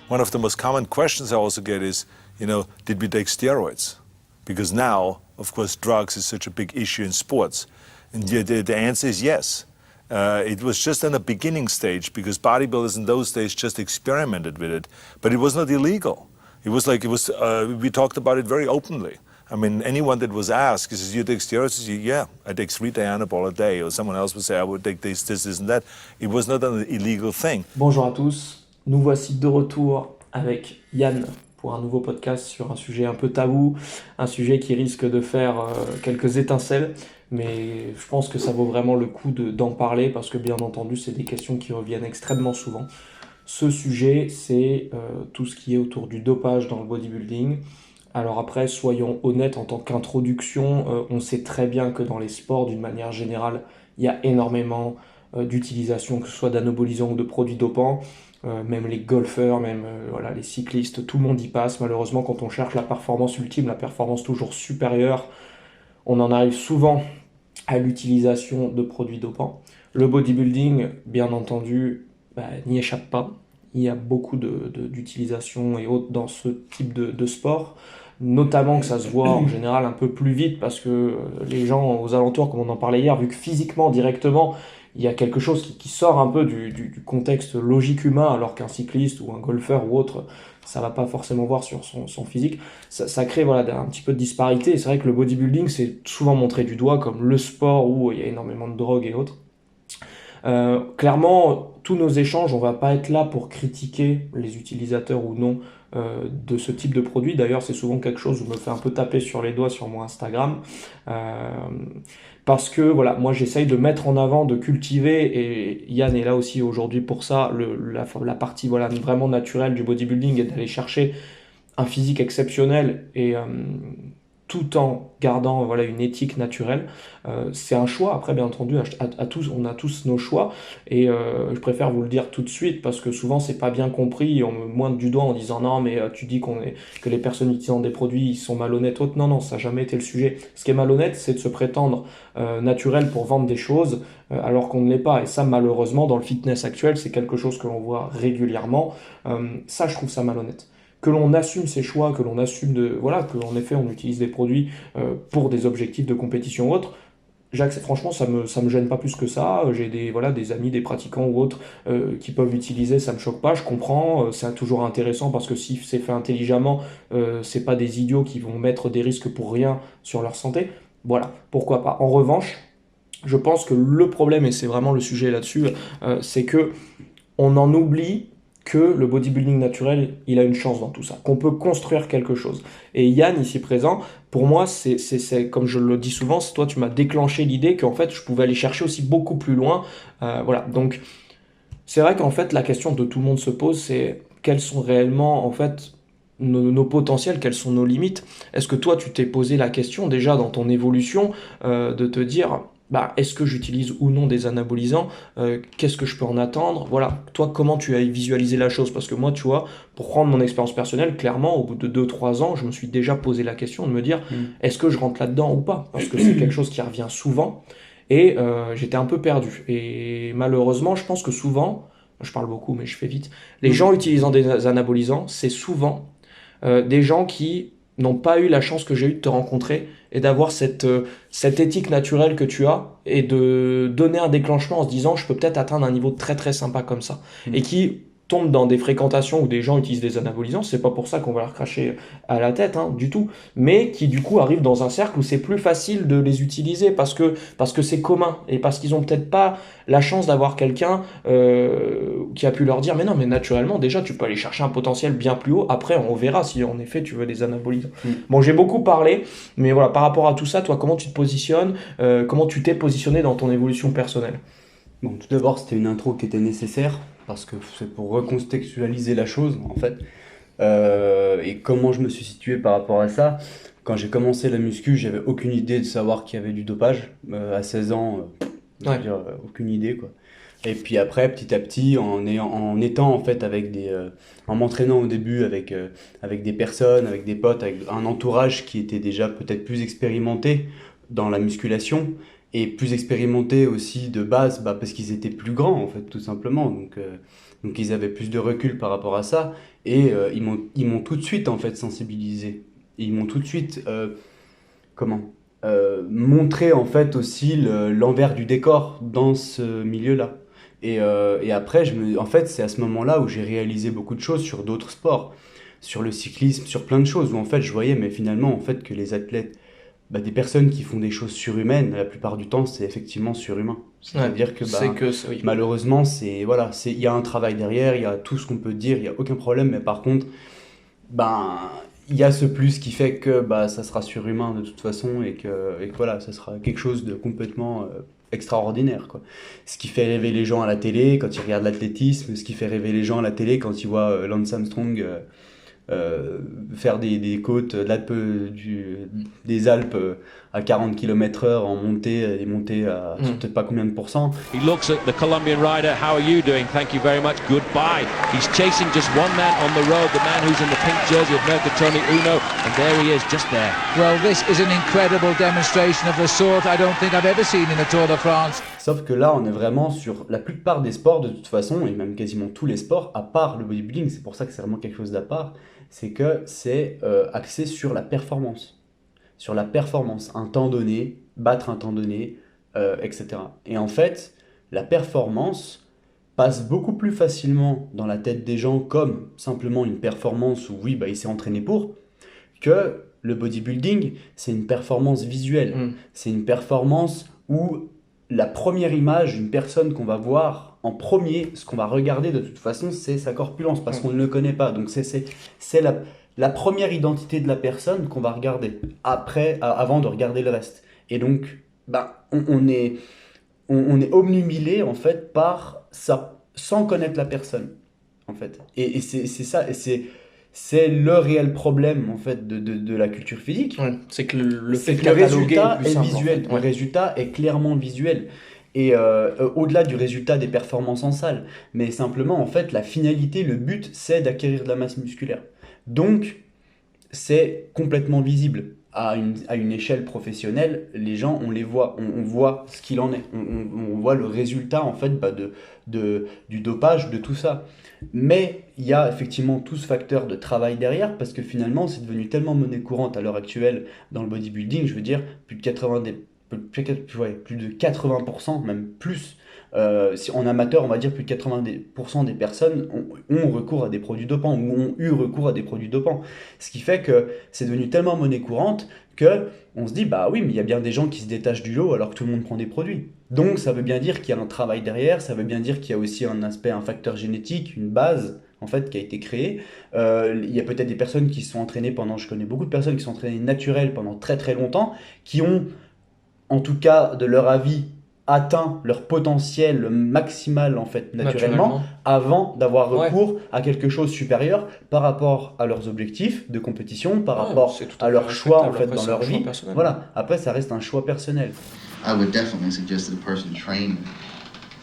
one of the most common questions I also get is, did we take steroids? Because now, of course, drugs is such a big issue in sports. And the answer is yes. It was just in the beginning stage because bodybuilders in those days just experimented with it, but it was not illegal. We talked about it very openly. I mean, anyone that was asked, he says, you take steroids? Yeah, I take 3 Dianabol a day. Or someone else would say, I would take this, and that. It was not an illegal thing. Bonjour à tous, nous voici de retour avec Yann pour un nouveau podcast sur un sujet un peu tabou, un sujet qui risque de faire quelques étincelles, mais je pense que ça vaut vraiment le coup d'en parler parce que bien entendu, c'est des questions qui reviennent extrêmement souvent. Ce sujet, c'est tout ce qui est autour du dopage dans le bodybuilding. Alors après, soyons honnêtes, en tant qu'introduction, on sait très bien que dans les sports, d'une manière générale, il y a énormément d'utilisation, que ce soit d'anabolisants ou de produits dopants. Même les golfeurs, même les cyclistes, tout le monde y passe. Malheureusement, quand on cherche la performance ultime, la performance toujours supérieure, on en arrive souvent à l'utilisation de produits dopants. Le bodybuilding, bien entendu, n'y échappe pas. Il y a beaucoup d'utilisation et autres dans ce type de sport. Notamment que ça se voit en général un peu plus vite parce que les gens aux alentours, comme on en parlait hier, vu que physiquement, directement, il y a quelque chose qui sort un peu du contexte logique humain, alors qu'un cycliste ou un golfeur ou autre, ça va pas forcément voir sur son physique. Ça crée un petit peu de disparité. Et c'est vrai que le bodybuilding, c'est souvent montré du doigt comme le sport où il y a énormément de drogue et autres. Clairement, tous nos échanges, on va pas être là pour critiquer les utilisateurs ou non de ce type de produit. D'ailleurs, c'est souvent quelque chose où je me fais un peu taper sur les doigts sur mon Instagram. Parce que moi j'essaye de mettre en avant, de cultiver, et Yann est là aussi aujourd'hui pour ça, la partie vraiment naturelle du bodybuilding et d'aller chercher un physique exceptionnel et tout en gardant une éthique naturelle. C'est un choix, après bien entendu, on a tous nos choix, et je préfère vous le dire tout de suite parce que souvent c'est pas bien compris, on me pointe du doigt en disant non mais tu dis que les personnes utilisant des produits ils sont malhonnêtes, autres. Non, ça n'a jamais été le sujet. Ce qui est malhonnête, c'est de se prétendre naturel pour vendre des choses alors qu'on ne l'est pas, et ça malheureusement dans le fitness actuel c'est quelque chose que l'on voit régulièrement. Ça, je trouve ça malhonnête. Que l'on assume ses choix, que l'on assume qu'en effet on utilise des produits pour des objectifs de compétition ou autres. Franchement, ça me gêne pas plus que ça. J'ai des amis, des pratiquants ou autres qui peuvent l'utiliser, ça me choque pas, je comprends. C'est toujours intéressant parce que si c'est fait intelligemment, c'est pas des idiots qui vont mettre des risques pour rien sur leur santé. Voilà, pourquoi pas. En revanche, je pense que le problème, et c'est vraiment le sujet là-dessus, c'est que on en oublie que le bodybuilding naturel, il a une chance dans tout ça, qu'on peut construire quelque chose. Et Yann, ici présent, pour moi, c'est comme je le dis souvent, c'est toi, tu m'as déclenché l'idée qu'en fait, je pouvais aller chercher aussi beaucoup plus loin. Donc c'est vrai qu'en fait, la question que tout le monde se pose, c'est quels sont réellement, en fait, nos potentiels, quelles sont nos limites. Est-ce que toi, tu t'es posé la question déjà dans ton évolution de te dire... est-ce que j'utilise ou non des anabolisants, qu'est-ce que je peux en attendre, toi comment tu as visualisé la chose, parce que moi tu vois, pour prendre mon expérience personnelle, clairement au bout de 2-3 ans, je me suis déjà posé la question de me dire est-ce que je rentre là-dedans ou pas, parce que c'est quelque chose qui revient souvent, et j'étais un peu perdu, et malheureusement je pense que souvent, je parle beaucoup mais je fais vite, les gens utilisant des anabolisants, c'est souvent des gens qui n'ont pas eu la chance que j'ai eu de te rencontrer et d'avoir cette éthique naturelle que tu as et de donner un déclenchement en se disant je peux peut-être atteindre un niveau très très sympa comme ça, et qui tombent dans des fréquentations où des gens utilisent des anabolisants, c'est pas pour ça qu'on va leur cracher à la tête du tout, mais qui du coup arrivent dans un cercle où c'est plus facile de les utiliser parce que c'est commun, et parce qu'ils ont peut-être pas la chance d'avoir quelqu'un qui a pu leur dire mais non, mais naturellement déjà tu peux aller chercher un potentiel bien plus haut, après on verra si en effet tu veux des anabolisants. Bon, j'ai beaucoup parlé, mais par rapport à tout ça, toi comment tu te positionnes, comment tu t'es positionné dans ton évolution personnelle? Bon, tout d'abord, c'était une intro qui était nécessaire, parce que c'est pour recontextualiser la chose, en fait. Et comment je me suis situé par rapport à ça. Quand j'ai commencé la muscu, j'avais aucune idée de savoir qu'il y avait du dopage. À 16 ans, aucune idée, quoi. Et puis après, petit à petit, en étant en fait en m'entraînant au début avec des personnes, avec des potes, avec un entourage qui était déjà peut-être plus expérimenté dans la musculation, et plus expérimentés aussi de base, parce qu'ils étaient plus grands en fait, tout simplement. Donc Donc ils avaient plus de recul par rapport à ça et ils m'ont tout de suite en fait sensibilisé. Ils m'ont tout de suite montré en fait aussi l'envers du décor dans ce milieu-là. Et après, en fait, c'est à ce moment-là où j'ai réalisé beaucoup de choses sur d'autres sports, sur le cyclisme, sur plein de choses, où en fait je voyais, mais finalement, en fait, que les athlètes, des personnes qui font des choses surhumaines, la plupart du temps, c'est effectivement surhumain. C'est-à-dire que oui. malheureusement, il y a un travail derrière, il y a tout ce qu'on peut dire, il n'y a aucun problème, mais par contre, il y a ce plus qui fait que ça sera surhumain de toute façon et que voilà, ça sera quelque chose de complètement extraordinaire, quoi. Ce qui fait rêver les gens à la télé quand ils regardent l'athlétisme, ce qui fait rêver les gens à la télé quand ils voient Lance Armstrong faire des côtes des Alpes à 40 km/h en montée, des montées à je sais peut-être pas combien de pourcents. He looks at the Colombian rider. How are you doing? Thank you very much. Goodbye. He's chasing just one man on the road, the man who's in the pink jersey of Mercatoni Uno, and there he is, just there. Well, this is an incredible demonstration of the sort I don't think I've ever seen in a Tour de France. Sauf que là, on est vraiment sur la plupart des sports de toute façon, et même quasiment tous les sports, à part le bodybuilding, c'est pour ça que c'est vraiment quelque chose d'à part, c'est que c'est axé sur la performance. Sur la performance, un temps donné, battre un temps donné, etc. Et en fait, la performance passe beaucoup plus facilement dans la tête des gens comme simplement une performance où oui, il s'est entraîné pour, que le bodybuilding, c'est une performance visuelle. C'est une performance où la première image d'une personne qu'on va voir en premier, ce qu'on va regarder de toute façon, c'est sa corpulence, parce qu'on ne le connaît pas. Donc c'est la première identité de la personne qu'on va regarder avant de regarder le reste. Et donc, on est obnubilé en fait par ça, sans connaître la personne, en fait. Et c'est ça, c'est le réel problème en fait de la culture physique. Ouais, c'est que le résultat est simple, visuel. En fait. Le résultat est clairement visuel. Et au-delà du résultat des performances en salle, mais simplement en fait la finalité, le but, c'est d'acquérir de la masse musculaire. Donc c'est complètement visible. À une échelle professionnelle, les gens, on les voit, on voit ce qu'il en est, on voit le résultat en fait du dopage, de tout ça. Mais il y a effectivement tout ce facteur de travail derrière, parce que finalement c'est devenu tellement monnaie courante à l'heure actuelle dans le bodybuilding, je veux dire plus de 80%, même plus. Si en amateur, on va dire plus de 90% des personnes ont recours à des produits dopants ou ont eu recours à des produits dopants. Ce qui fait que c'est devenu tellement monnaie courante que on se dit oui, mais il y a bien des gens qui se détachent du lot alors que tout le monde prend des produits. Donc ça veut bien dire qu'il y a un travail derrière, ça veut bien dire qu'il y a aussi un facteur génétique, une base en fait qui a été créée. Il y a peut-être des personnes qui se sont entraînées je connais beaucoup de personnes qui sont entraînées naturelles pendant très très longtemps, qui ont en tout cas de leur avis atteint leur potentiel maximal en fait naturellement avant d'avoir recours à quelque chose supérieur par rapport à leurs objectifs de compétition, par rapport à leur choix en fait dans leur vie. Voilà, après ça reste un choix personnel. I would definitely suggest that a person train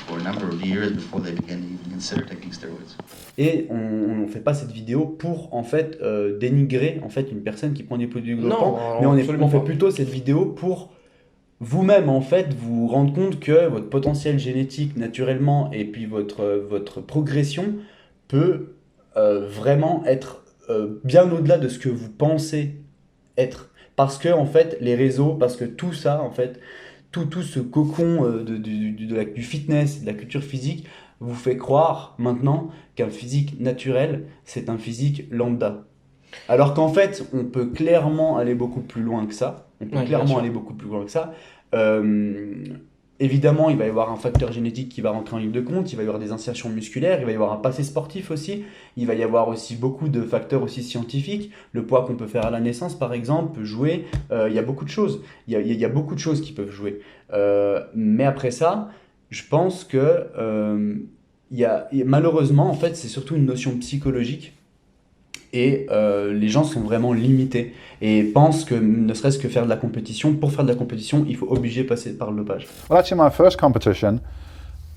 for a number of years before they begin to even consider taking steroids. Et on fait pas cette vidéo pour en fait dénigrer en fait une personne qui prend des produits dopants, mais on fait plutôt cette vidéo pour vous-même en fait vous rendre compte que votre potentiel génétique naturellement et puis votre progression peut vraiment être bien au-delà de ce que vous pensez être, parce que en fait les réseaux, parce que tout ça en fait tout ce cocon du fitness, de la culture physique vous fait croire maintenant qu'un physique naturel c'est un physique lambda, alors qu'en fait on peut clairement aller beaucoup plus loin que ça. Évidemment, il va y avoir un facteur génétique qui va rentrer en ligne de compte, il va y avoir des insertions musculaires, il va y avoir un passé sportif aussi, il va y avoir aussi beaucoup de facteurs aussi scientifiques, le poids qu'on peut faire à la naissance par exemple peut jouer, il y a beaucoup de choses, il y a beaucoup de choses qui peuvent jouer. Mais après ça, je pense que malheureusement, en fait, c'est surtout une notion psychologique. Et les gens sont vraiment limités et pensent que ne serait-ce que faire de la compétition, pour faire de la compétition, il faut obliger passer par le dopage. Well, actually, my first competition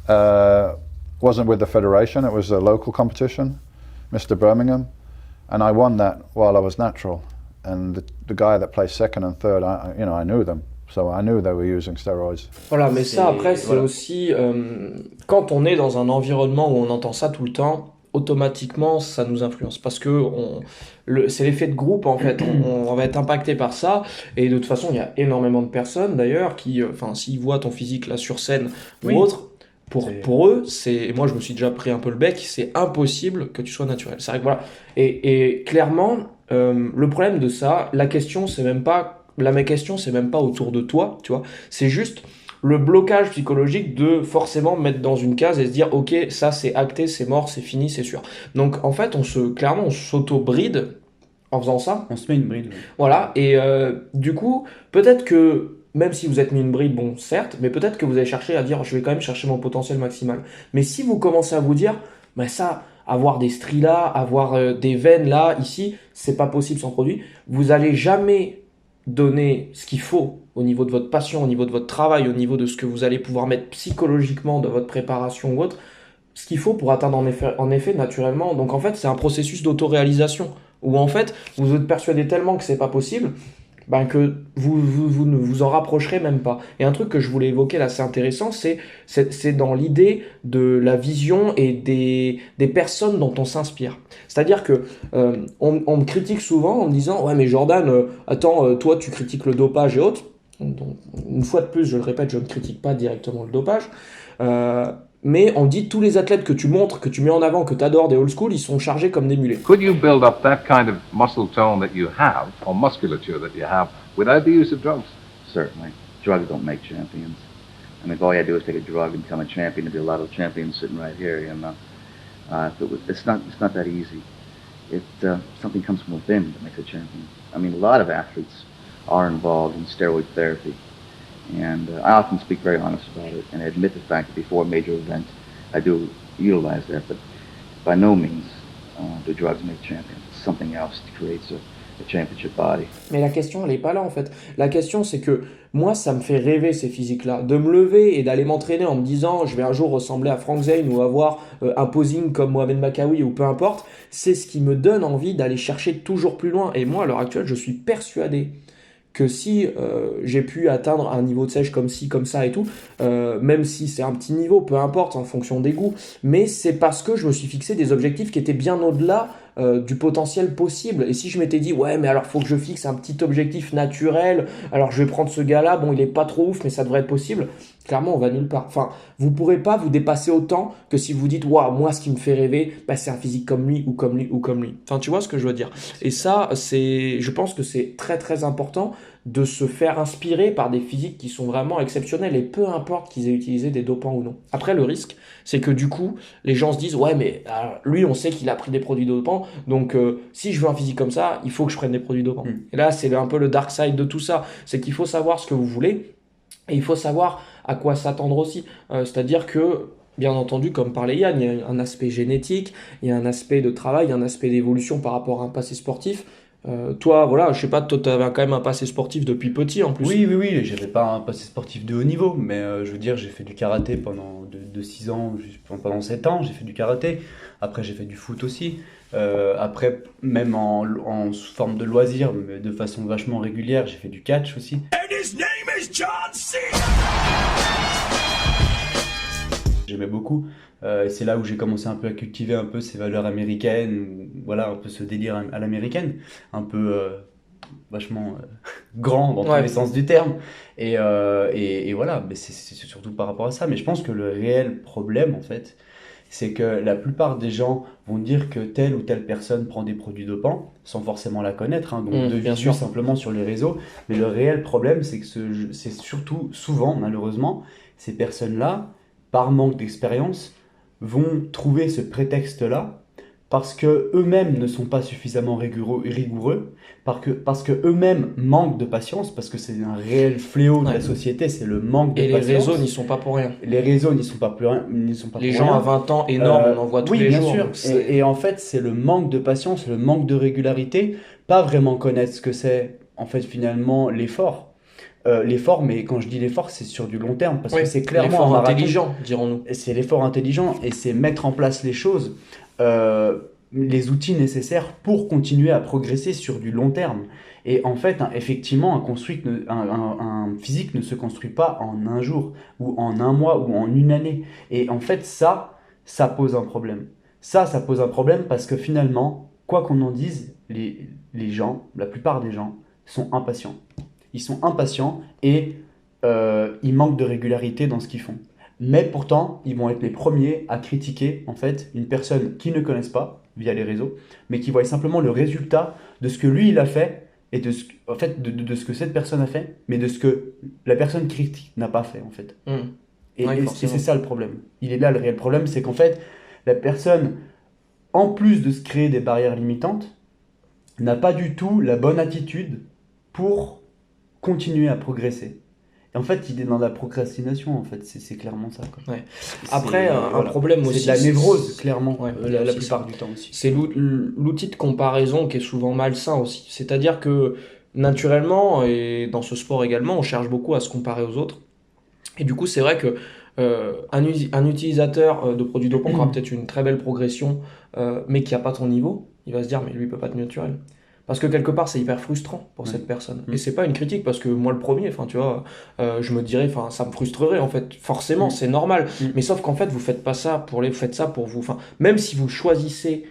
wasn't with the federation. It was a local competition, Mr. Birmingham, and I won that while I was natural. And the guy that placed second and third, I knew them. So I knew they were using steroids. Voilà, mais C'est- ça, après, c'est voilà. aussi quand on est dans un environnement où on entend ça tout le temps, automatiquement, ça nous influence parce que c'est l'effet de groupe en fait. On va être impacté par ça, et de toute façon, il y a énormément de personnes d'ailleurs qui, enfin, s'ils voient ton physique là sur scène Oui. ou autre, C'est- pour eux, et moi je me suis déjà pris un peu le bec, c'est impossible que tu sois naturel. C'est vrai que voilà. Et clairement, le problème de ça, ma question, c'est même pas autour de toi, tu vois. C'est juste le blocage psychologique de forcément mettre dans une case et se dire, ok, ça c'est acté, c'est mort, c'est fini, c'est sûr. Donc en fait, clairement, on s'auto-bride en faisant ça. On se met une bride. Oui. Voilà, et du coup, peut-être que, même si vous êtes mis une bride, bon, certes, mais peut-être que vous avez cherché à dire, je vais quand même chercher mon potentiel maximal. Mais si vous commencez à vous dire, bah ça, avoir des stries là, avoir des veines là, ici, c'est pas possible sans produit, vous allez jamais donner ce qu'il faut au niveau de votre passion, au niveau de votre travail, au niveau de ce que vous allez pouvoir mettre psychologiquement dans votre préparation ou autre, ce qu'il faut pour atteindre en effet naturellement. Donc en fait, c'est un processus d'autoréalisation où en fait, vous êtes persuadé tellement que c'est pas possible, ben que vous ne vous en rapprocherez même pas. Et un truc que je voulais évoquer là, c'est intéressant, c'est dans l'idée de la vision et des personnes dont on s'inspire. C'est-à-dire que on me critique souvent en me disant, ouais mais Jordan, attends, toi tu critiques le dopage et autres. Donc, une fois de plus, je le répète, je ne critique pas directement le dopage. Mais on dit tous les athlètes que tu montres, que tu mets en avant, que tu adores des old school, ils sont chargés comme des mulets. Could you build up that kind of muscle tone that you have, or musculature that you have, without the use of drugs? Certainly. Drugs don't make champions. I mean, if all you had to do is take a drug and become a champion, there'd be a lot of champions sitting right here, you know. It's not that easy. Something comes from within that makes a champion. I mean, a lot of athletes are involved in steroid therapy. And I often speak very honest about it and admit the fact that before a major event, I do utilize that. But by no means do drugs make champions. It's something else that creates a championship body. Mais la question, elle n'est pas là en fait. La question, c'est que moi, ça me fait rêver ces physiques-là. De me lever et d'aller m'entraîner en me disant, je vais un jour ressembler à Frank Zane ou avoir un posing comme Mohamed Makawi ou peu importe, c'est ce qui me donne envie d'aller chercher toujours plus loin. Et moi, à l'heure actuelle, je suis persuadé que si j'ai pu atteindre un niveau de sèche comme ci, comme ça et tout, même si c'est un petit niveau, peu importe, en fonction des goûts, mais c'est parce que je me suis fixé des objectifs qui étaient bien au-delà du potentiel possible. Et si je m'étais dit, ouais, mais alors faut que je fixe un petit objectif naturel, alors je vais prendre ce gars-là, bon, il est pas trop ouf, mais ça devrait être possible, clairement, on va nulle part. Enfin, vous pourrez pas vous dépasser autant que si vous dites, waouh, moi, ce qui me fait rêver, bah, c'est un physique comme lui, ou comme lui, ou comme lui. Enfin, tu vois ce que je veux dire. Et ça, je pense que c'est très, très important de se faire inspirer par des physiques qui sont vraiment exceptionnels, et peu importe qu'ils aient utilisé des dopants ou non. Après, le risque, c'est que du coup, les gens se disent, ouais, mais alors, lui, on sait qu'il a pris des produits dopants, donc si je veux un physique comme ça, il faut que je prenne des produits dopants. Et là, c'est un peu le dark side de tout ça, c'est qu'il faut savoir ce que vous voulez, et il faut savoir à quoi s'attendre aussi. C'est-à-dire que, bien entendu, comme parlait Yann, il y a un aspect génétique, il y a un aspect de travail, il y a un aspect d'évolution par rapport à un passé sportif. Toi, voilà, je sais pas, toi, tu avais quand même un passé sportif depuis petit en plus. Oui, j'avais pas un passé sportif de haut niveau, mais je veux dire, j'ai fait du karaté pendant de 6 ans, pendant 7 ans, j'ai fait du karaté. Après, j'ai fait du foot aussi. Après, même en sous forme de loisir, mais de façon vachement régulière, j'ai fait du catch aussi. And his name is John Cena! J'aimais beaucoup. Et c'est là où j'ai commencé un peu à cultiver un peu ces valeurs américaines, ou, voilà, un peu ce délire à l'américaine, un peu vachement grand dans tous les sens du terme. Et voilà, mais c'est surtout par rapport à ça. Mais je pense que le réel problème, en fait, c'est que la plupart des gens vont dire que telle ou telle personne prend des produits dopants, sans forcément la connaître, hein, donc de visu simplement sur les réseaux. Mais le réel problème, c'est que c'est surtout, souvent, malheureusement, ces personnes-là, par manque d'expérience, vont trouver ce prétexte-là parce que eux-mêmes ne sont pas suffisamment rigoureux, parce que eux-mêmes manquent de patience, parce que c'est un réel fléau de la société, c'est le manque de patience. Et les réseaux n'y sont pas pour rien. Les réseaux n'y sont pas pour rien. Les gens à 20 ans énormes, on en voit tous les jours. Bien sûr. Et en fait, c'est le manque de patience, le manque de régularité, pas vraiment connaître ce que c'est, en fait, finalement, l'effort. L'effort, mais quand je dis l'effort, c'est sur du long terme, parce que c'est clairement l'effort intelligent, dirons-nous. C'est l'effort intelligent, et c'est mettre en place les choses les outils nécessaires pour continuer à progresser sur du long terme. Et en fait, effectivement, un physique ne se construit pas en un jour, ou en un mois, ou en une année. Et en fait, ça pose un problème. Ça pose un problème parce que finalement, quoi qu'on en dise, les gens, la plupart des gens, sont impatients. Ils sont impatients et ils manquent de régularité dans ce qu'ils font. Mais pourtant, ils vont être les premiers à critiquer en fait une personne qu'ils ne connaissent pas via les réseaux, mais qui voient simplement le résultat de ce que lui il a fait et de ce que cette personne a fait, mais de ce que la personne critique n'a pas fait en fait. Et c'est ça le problème. Il est là le réel problème, c'est qu'en fait la personne, en plus de se créer des barrières limitantes, n'a pas du tout la bonne attitude pour continuer à progresser. Et en fait, il est dans la procrastination, en fait, c'est clairement ça, quoi. Ouais. Après, un problème aussi... C'est de la névrose, clairement, Ouais, la plupart du temps aussi. C'est l'outil de comparaison qui est souvent malsain aussi. C'est-à-dire que, naturellement, et dans ce sport également, on cherche beaucoup à se comparer aux autres. Et du coup, c'est vrai que un utilisateur de produits dopants qui aura peut-être une très belle progression, mais qui n'a pas ton niveau, il va se dire, mais lui, il peut pas être naturel. Parce que quelque part, c'est hyper frustrant pour cette personne. Et c'est pas une critique, parce que moi, le premier, enfin, tu vois, je me dirais, enfin, ça me frustrerait, en fait. Forcément, c'est normal. Mais sauf qu'en fait, vous faites pas ça pour vous faites ça pour vous. Enfin, même si vous choisissez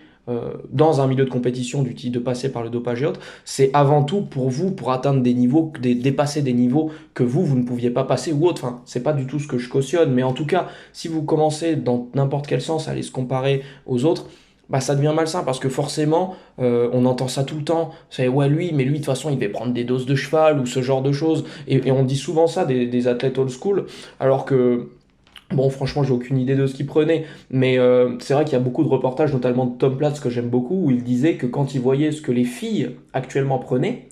dans un milieu de compétition de passer par le dopage et autres, c'est avant tout pour vous, pour atteindre des niveaux, dépasser des niveaux que vous ne pouviez pas passer ou autre. Enfin, c'est pas du tout ce que je cautionne, mais en tout cas, si vous commencez dans n'importe quel sens à aller se comparer aux autres, bah ça devient malsain parce que forcément on entend ça tout le temps, c'est ouais lui de toute façon il devait prendre des doses de cheval ou ce genre de choses, et on dit souvent ça des athlètes old school, alors que bon, franchement, j'ai aucune idée de ce qu'il prenait, mais c'est vrai qu'il y a beaucoup de reportages, notamment de Tom Platz, que j'aime beaucoup, où il disait que quand il voyait ce que les filles actuellement prenaient,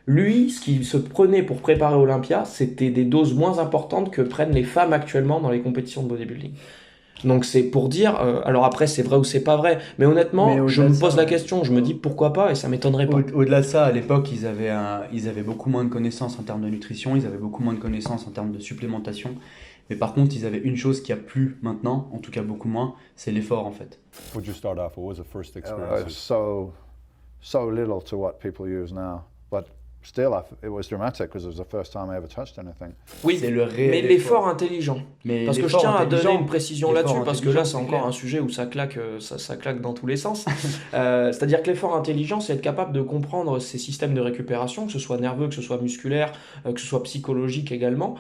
lui, ce qu'il se prenait pour préparer Olympia, c'était des doses moins importantes que prennent les femmes actuellement dans les compétitions de bodybuilding. Donc c'est pour dire, alors après c'est vrai ou c'est pas vrai, mais honnêtement, je me pose la question, je me dis pourquoi pas, et ça m'étonnerait pas. Au-delà de ça, à l'époque, ils avaient beaucoup moins de connaissances en termes de nutrition, ils avaient beaucoup moins de connaissances en termes de supplémentation. Mais par contre, ils avaient une chose qu'il n'y a plus maintenant, en tout cas beaucoup moins, c'est l'effort en fait. Would you start off? What was the first It's experience? so little to what people use now, but still, it was dramatic because it was the first time I ever touched anything. Oui, c'est le réel mais l'effort intelligent. Mais parce que je l'effort tiens à donner intelligent, une précision l'effort là-dessus, parce que là c'est intelligent, encore clair. un sujet où ça claque dans tous les sens. C'est-à-dire que l'effort intelligent, c'est être capable de comprendre ces systèmes de récupération, que ce soit nerveux, que ce soit musculaire, que ce soit psychologique également,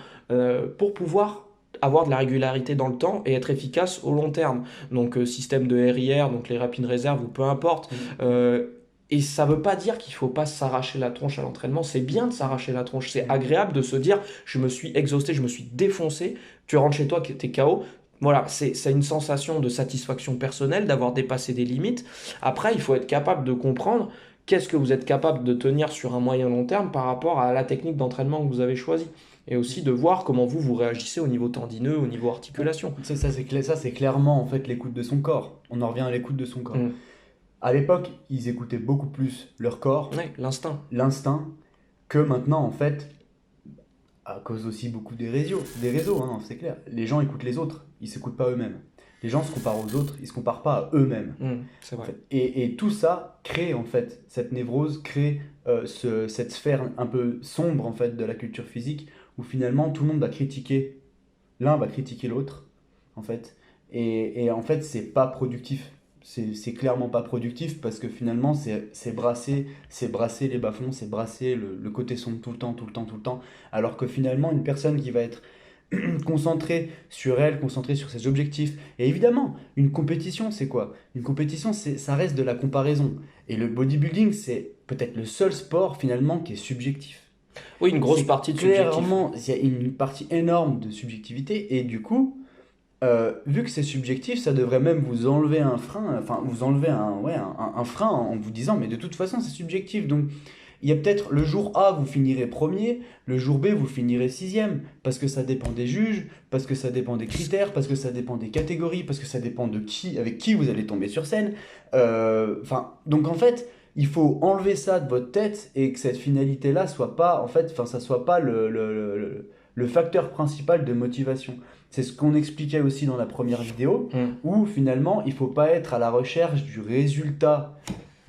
pour pouvoir avoir de la régularité dans le temps et être efficace au long terme. Donc système de RIR, donc les rapid reserve ou peu importe. Et ça veut pas dire qu'il faut pas s'arracher la tronche à l'entraînement. C'est bien de s'arracher la tronche. C'est agréable de se dire je me suis exhausté, je me suis défoncé. Tu rentres chez toi, t'es KO. Voilà, c'est une sensation de satisfaction personnelle d'avoir dépassé des limites. Après, il faut être capable de comprendre qu'est-ce que vous êtes capable de tenir sur un moyen long terme par rapport à la technique d'entraînement que vous avez choisie. Et aussi de voir comment vous réagissez au niveau tendineux, au niveau articulation. Ça, c'est clairement en fait l'écoute de son corps. On en revient à l'écoute de son corps. À l'époque, ils écoutaient beaucoup plus leur corps, l'instinct, que maintenant en fait, à cause aussi beaucoup des réseaux, hein, c'est clair. Les gens écoutent les autres, ils s'écoutent pas eux-mêmes. Les gens se comparent aux autres, ils se comparent pas à eux-mêmes. C'est vrai. En fait. Et tout ça crée en fait cette névrose, crée cette sphère un peu sombre en fait de la culture physique, où finalement tout le monde va critiquer, l'un va critiquer l'autre, en fait. Et en fait, c'est pas productif. C'est clairement pas productif parce que finalement, c'est brasser les bas-fonds, c'est brasser le côté sombre tout le temps. Alors que finalement, une personne qui va être concentrée sur elle, concentrée sur ses objectifs. Et évidemment, une compétition, c'est quoi? Une compétition, ça reste de la comparaison. Et le bodybuilding, c'est peut-être le seul sport finalement qui est subjectif. Oui, une grosse partie de subjectif. Clairement, il y a une partie énorme de subjectivité et du coup, vu que c'est subjectif, ça devrait même vous enlever un frein, enfin vous enlever un frein en vous disant mais de toute façon c'est subjectif. Donc il y a peut-être le jour A vous finirez premier, le jour B vous finirez sixième, parce que ça dépend des juges, parce que ça dépend des critères, parce que ça dépend des catégories, parce que ça dépend de avec qui vous allez tomber sur scène. Donc en fait, il faut enlever ça de votre tête et que cette finalité-là soit pas, en fait, ça soit pas le facteur principal de motivation. C'est ce qu'on expliquait aussi dans la première vidéo, où finalement, il ne faut pas être à la recherche du résultat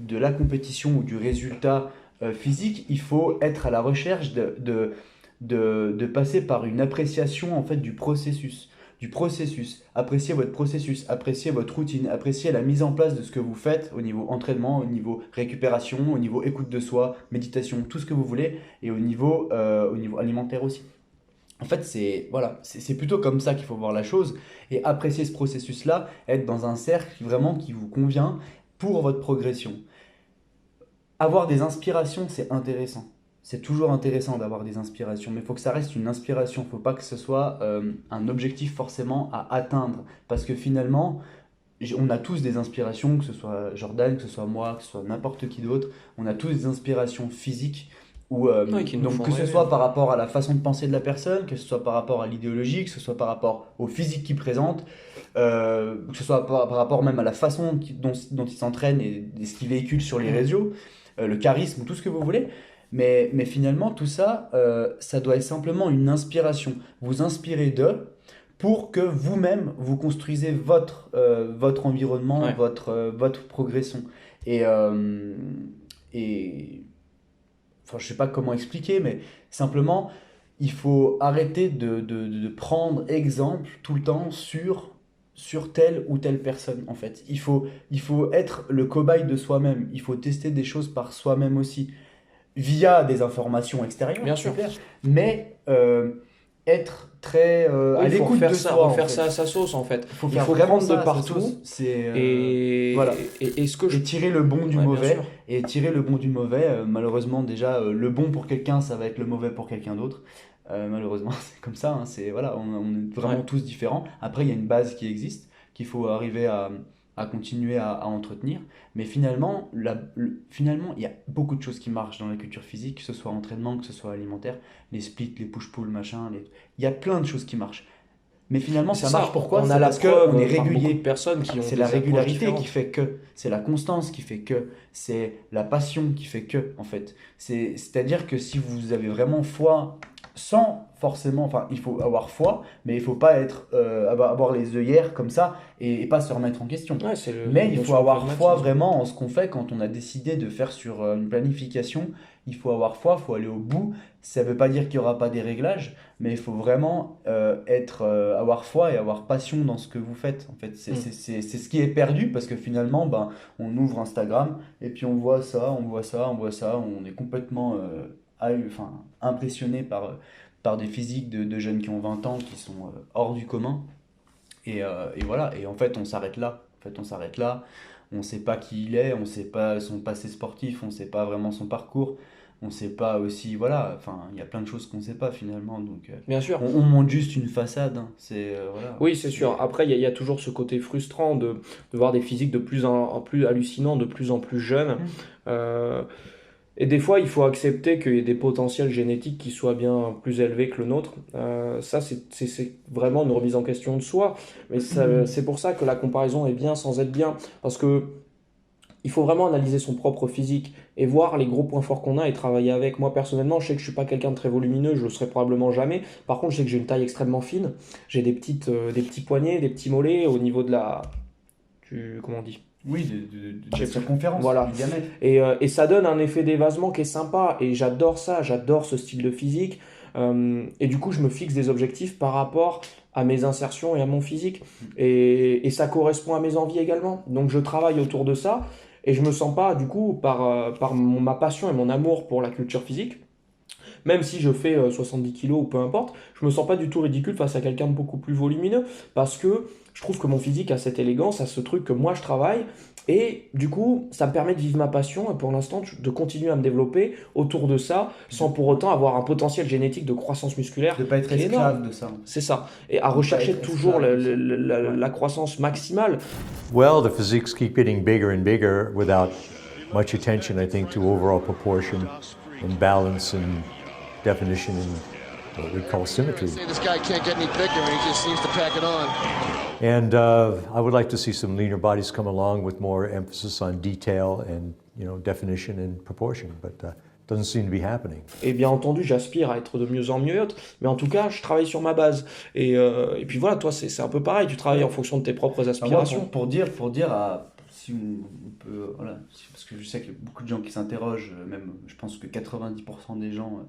de la compétition ou du résultat physique, il faut être à la recherche de passer par une appréciation en fait du processus. Appréciez votre processus, appréciez votre routine, appréciez la mise en place de ce que vous faites au niveau entraînement, au niveau récupération, au niveau écoute de soi, méditation, tout ce que vous voulez, et au niveau alimentaire aussi. En fait, c'est plutôt comme ça qu'il faut voir la chose, et apprécier ce processus-là, être dans un cercle vraiment qui vous convient pour votre progression. Avoir des inspirations, c'est intéressant. C'est toujours intéressant d'avoir des inspirations, mais il faut que ça reste une inspiration. Il ne faut pas que ce soit un objectif forcément à atteindre. Parce que finalement, on a tous des inspirations, que ce soit Jordan, que ce soit moi, que ce soit n'importe qui d'autre. On a tous des inspirations physiques. Donc que ce soit par rapport à la façon de penser de la personne, que ce soit par rapport à l'idéologie, que ce soit par rapport au physique qu'il présente, que ce soit par rapport même à la façon dont il s'entraîne et ce qu'il véhicule sur les réseaux, le charisme, tout ce que vous voulez. Mais finalement, tout ça, ça doit être simplement une inspiration. Vous inspirez d'eux pour que vous-même, vous construisez votre environnement, votre progression. Enfin, je ne sais pas comment expliquer, mais simplement, il faut arrêter de prendre exemple tout le temps sur telle ou telle personne, en fait. Il faut être le cobaye de soi-même. Il faut tester des choses par soi-même aussi, via des informations extérieures, bien sûr, clair, mais être très à l'écoute de soi. Il faut faire ça à sa sauce, en fait. Il faut prendre de partout et tirer le bon du mauvais. Et tirer le bon du mauvais, malheureusement, déjà, le bon pour quelqu'un, ça va être le mauvais pour quelqu'un d'autre. Malheureusement, c'est comme ça. Hein, on est vraiment tous différents. Après, il y a une base qui existe, qu'il faut arriver à continuer à entretenir. Mais finalement, il y a beaucoup de choses qui marchent dans la culture physique, que ce soit entraînement, que ce soit alimentaire, les splits, les push-pull, machin. Il y a plein de choses qui marchent. Mais finalement, ça marche. Pourquoi? Parce qu'on est régulier. C'est la régularité qui fait que. C'est la constance qui fait que. C'est la passion qui fait que, en fait. C'est-à-dire que si vous avez vraiment foi, sans forcément, enfin, il faut avoir foi, mais il ne faut pas avoir les œillères comme ça et pas se remettre en question. Mais il faut avoir foi vraiment en ce qu'on fait quand on a décidé de faire sur une planification. Il faut avoir foi, il faut aller au bout. Ça ne veut pas dire qu'il n'y aura pas des réglages, mais il faut vraiment avoir foi et avoir passion dans ce que vous faites. En fait, c'est ce qui est perdu parce que finalement, on ouvre Instagram et puis on voit ça, on est complètement impressionné par des physiques de jeunes qui ont 20 ans qui sont hors du commun. Et voilà, et en fait, on s'arrête là. On ne sait pas qui il est, on ne sait pas son passé sportif, on ne sait pas vraiment son parcours. On ne sait pas aussi, voilà, enfin, il y a plein de choses qu'on ne sait pas finalement. Donc, bien sûr. On montre juste une façade. Hein. Voilà. Oui, c'est sûr. Après, il y a toujours ce côté frustrant de voir des physiques de plus en plus hallucinants, de plus en plus jeunes. Et des fois, il faut accepter qu'il y ait des potentiels génétiques qui soient bien plus élevés que le nôtre. Ça, c'est vraiment une remise en question de soi. Mais c'est pour ça que la comparaison est bien sans être bien. Parce que il faut vraiment analyser son propre physique et voir les gros points forts qu'on a et travailler avec. Moi, personnellement, je sais que je ne suis pas quelqu'un de très volumineux, je ne le serai probablement jamais. Par contre, je sais que j'ai une taille extrêmement fine. J'ai des petits poignets, des petits mollets au niveau de comment on dit ? Oui, de la circonférence, voilà. Du diamètre. Et ça donne un effet d'évasement qui est sympa. Et j'adore ça, j'adore ce style de physique. Et du coup, je me fixe des objectifs par rapport à mes insertions et à mon physique. Et ça correspond à mes envies également. Donc, je travaille autour de ça. Et je me sens pas, du coup, par ma passion et mon amour pour la culture physique, même si je fais 70 kilos ou peu importe, je me sens pas du tout ridicule face à quelqu'un de beaucoup plus volumineux, parce que je trouve que mon physique a cette élégance, a ce truc que moi je travaille, et du coup, ça me permet de vivre ma passion, et pour l'instant, de continuer à me développer autour de ça, sans pour autant avoir un potentiel génétique de croissance musculaire. De pas être esclave de ça. C'est ça. Et à rechercher toujours la croissance maximale. Well, the physiques keep getting bigger and bigger without much attention, I think, to overall proportion and balance and definition and what we call symmetry. This guy can't get any bigger, he just seems to pack it on. And I would like to see some leaner bodies come along with more emphasis on detail and, definition and proportion. But doesn't seem to be happening. Et bien entendu, j'aspire à être de mieux en mieux, mais en tout cas, je travaille sur ma base. Et puis voilà, toi, c'est un peu pareil, tu travailles en fonction de tes propres Alors moi, aspirations. pour dire si on peut, voilà, parce que je sais qu'il y a beaucoup de gens qui s'interrogent, même je pense que 90% des gens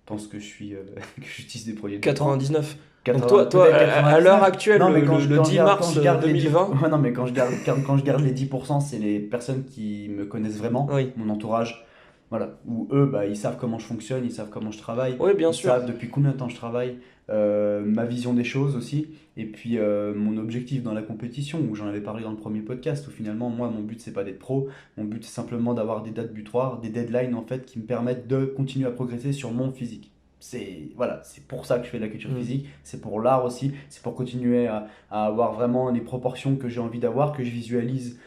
pensent que que j'utilise des produits de 99. 80, Donc toi, peut-être à l'heure actuelle, non, mais le quand je 10 garde- mars quand je garde les 2020, 10 ouais, non, mais quand je garde les 10%, c'est les personnes qui me connaissent vraiment, oui, mon entourage, voilà, où eux, bah, ils savent comment je fonctionne, ils savent comment je travaille, oui, bien ils sûr. savent depuis combien de temps je travaille, ma vision des choses aussi, et puis mon objectif dans la compétition, où j'en avais parlé dans le premier podcast, où finalement, moi, mon but, c'est pas d'être pro, mon but, c'est simplement d'avoir des dates butoirs, des deadlines, en fait, qui me permettent de continuer à progresser sur mon physique. Voilà, c'est pour ça que je fais de la culture physique, c'est pour l'art aussi, c'est pour continuer à avoir vraiment les proportions que j'ai envie d'avoir, que je visualise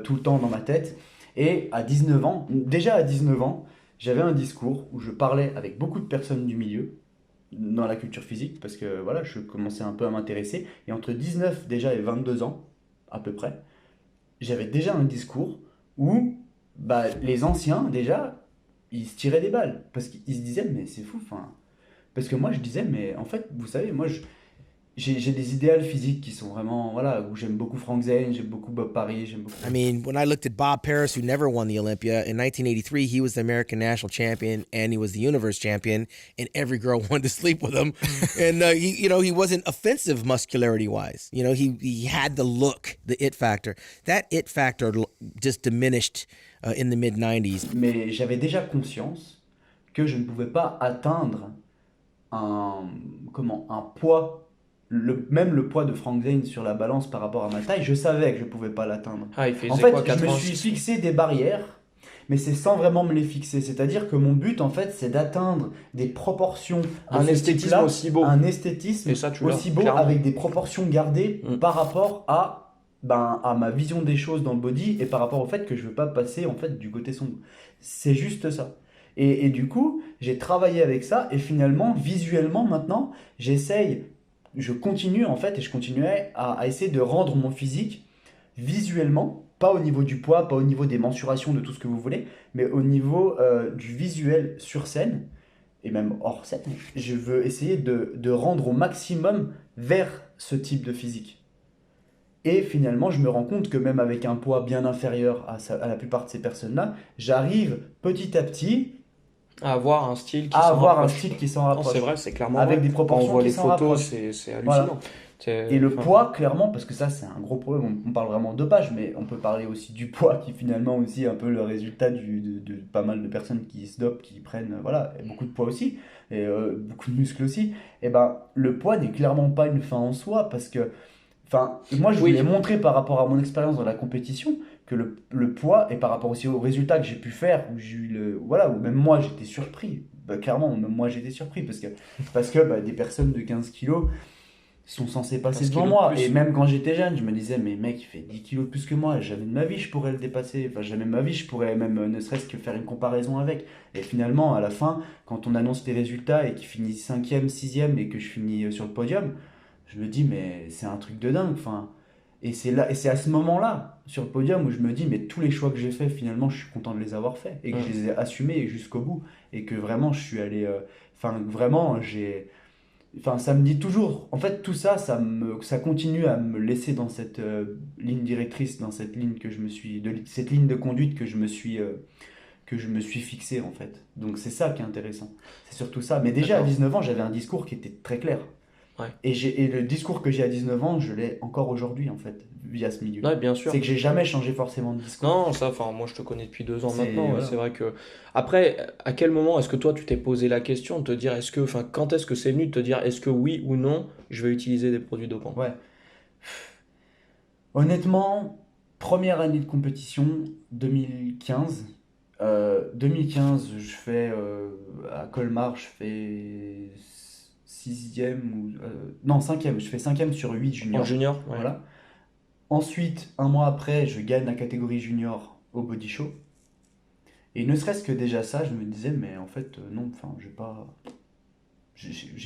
tout le temps dans ma tête. Et à 19 ans, déjà à 19 ans, j'avais un discours où je parlais avec beaucoup de personnes du milieu dans la culture physique, parce que voilà, je commençais un peu à m'intéresser. Et entre 19 déjà et 22 ans, à peu près, j'avais déjà un discours où bah, les anciens, déjà, ils se tiraient des balles. Parce qu'ils se disaient, mais c'est fou, enfin... Parce que moi, je disais, mais en fait, vous savez, moi, j'ai des idéals physiques qui sont vraiment, voilà, où j'aime beaucoup Frank Zane, j'aime beaucoup Bob Paris, j'aime beaucoup... I mean, when I looked at Bob Paris, who never won the Olympia, in 1983, he was the American national champion and he was the universe champion, and every girl wanted to sleep with him. And, he wasn't offensive muscularity-wise. You know, he had the look, the it factor. That it factor just diminished in the mid-90s. Mais j'avais déjà conscience que je ne pouvais pas atteindre un poids, même le poids de Frank Zane sur la balance par rapport à ma taille, je savais que je ne pouvais pas l'atteindre. Ah, il faisait En fait, quoi, je me 86? suis fixé des barrières, mais c'est sans vraiment me les fixer. C'est-à-dire que mon but, en fait, c'est d'atteindre des proportions, Un de ce esthétisme type-là, aussi beau. un esthétisme Et ça, tu l'as, aussi beau, clairement. avec des proportions gardées par rapport à ma vision des choses dans le body et par rapport au fait que je veux pas passer en fait du côté sombre. C'est juste ça. Et du coup, j'ai travaillé avec ça et finalement, visuellement maintenant, je continue en fait et je continuais à essayer de rendre mon physique visuellement, pas au niveau du poids, pas au niveau des mensurations de tout ce que vous voulez, mais au niveau du visuel sur scène et même hors scène. Je veux essayer de rendre au maximum vers ce type de physique. Et finalement, je me rends compte que même avec un poids bien inférieur à la plupart de ces personnes-là, j'arrive petit à petit à avoir un style qui à s'en avoir un rapproche. style qui s'en Non, rapproche. c'est vrai, c'est clairement Avec vrai. des Quand on proportions voit qui les s'en photos, rapprochent. c'est Voilà. hallucinant. Et le poids, clairement, parce que ça c'est un gros problème, on parle vraiment de dopage, mais on peut parler aussi du poids qui finalement aussi est un peu le résultat de pas mal de personnes qui se dopent, qui prennent voilà, et beaucoup de poids aussi, et beaucoup de muscles aussi. Et ben le poids n'est clairement pas une fin en soi, parce que moi je voulais montrer par rapport à mon expérience dans la compétition que le poids, et par rapport aussi aux résultats que j'ai pu faire, où j'ai eu où même moi j'étais surpris, clairement, même moi j'étais surpris, parce que des personnes de 15 kilos sont censées passer 15 devant kilos moi. de plus. Et même quand j'étais jeune, je me disais, mais mec, il fait 10 kilos de plus que moi, jamais de ma vie je pourrais le dépasser, jamais de ma vie je pourrais même ne serait-ce que faire une comparaison avec. Et finalement, à la fin, quand on annonce les résultats et qu'il finit 5e, 6e et que je finis sur le podium, je me dis, mais c'est un truc de dingue. Et c'est à ce moment-là, sur le podium, où je me dis, mais tous les choix que j'ai faits, finalement, je suis content de les avoir faits. Et que je les ai assumés jusqu'au bout. Et que vraiment, je suis allé... ça me dit toujours... En fait, tout ça, ça continue à me laisser dans cette ligne directrice, dans cette ligne cette ligne de conduite que je me suis fixé, en fait. Donc c'est ça qui est intéressant. C'est surtout ça. Mais déjà, à 19 ans, j'avais un discours qui était très clair. Ouais. Et le discours que j'ai à 19 ans, je l'ai encore aujourd'hui, en fait, via ce milieu. Ouais, bien sûr. C'est que j'ai jamais changé forcément de discours. Non, ça, moi je te connais depuis 2 ans maintenant. Voilà. C'est vrai que. Après, à quel moment est-ce que toi tu t'es posé la question de te dire, quand est-ce que c'est venu de te dire, est-ce que oui ou non, je vais utiliser des produits dopants? Ouais. Honnêtement, première année de compétition, 2015. 2015, je fais à Colmar, je fais 6e ou. Non, 5e. Je fais 5e sur 8 juniors. En junior, ouais. Voilà. Ensuite, un mois après, je gagne la catégorie junior au Body Show. Et ne serait-ce que déjà ça, je me disais, mais en fait, non, j'ai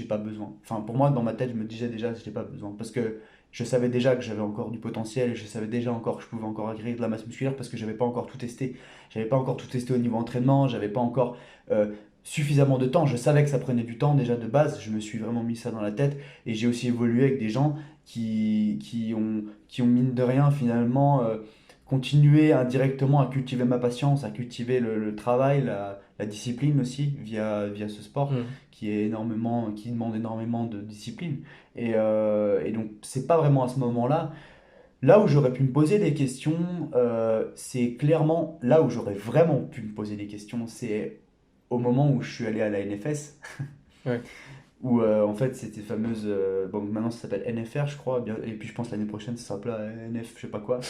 pas besoin. Pour moi, dans ma tête, je me disais déjà, j'ai pas besoin. Parce que Je savais déjà que j'avais encore du potentiel et je savais déjà encore que je pouvais encore acquérir de la masse musculaire parce que j'avais pas encore tout testé. J'avais pas encore tout testé au niveau entraînement, j'avais pas encore suffisamment de temps. Je savais que ça prenait du temps déjà de base, je me suis vraiment mis ça dans la tête et j'ai aussi évolué avec des gens qui ont mine de rien finalement continué indirectement à cultiver ma patience, à cultiver le travail, la discipline aussi via ce sport qui demande énormément de discipline. Et donc c'est pas vraiment à ce moment-là. Là où j'aurais pu me poser des questions, c'est clairement là où j'aurais vraiment pu me poser des questions, c'est au moment où je suis allé à la NFS. Ouais. Où en fait c'était fameuse bon maintenant ça s'appelle NFR je crois et puis je pense l'année prochaine ça s'appellera NF je sais pas quoi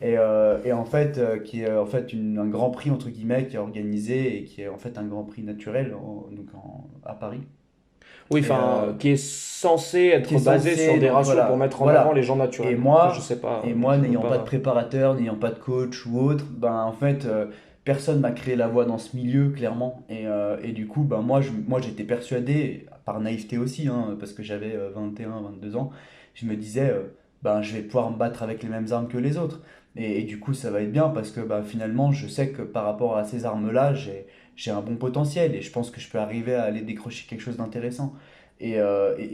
et en fait qui est en fait un grand prix entre guillemets qui est organisé et qui est en fait un grand prix naturel à Paris. Oui, enfin, qui est censé être basé sur des ratios pour mettre en avant les gens naturels. Et moi, je sais pas, n'ayant pas de préparateur, n'ayant pas de coach ou autre, ben en fait, personne m'a créé la voie dans ce milieu, clairement. Et du coup, ben moi j'étais persuadé, par naïveté aussi, hein, parce que j'avais 21, 22 ans, je me disais, ben je vais pouvoir me battre avec les mêmes armes que les autres. Et du coup, ça va être bien parce que ben, finalement, je sais que par rapport à ces armes-là, j'ai un bon potentiel et je pense que je peux arriver à aller décrocher quelque chose d'intéressant. Et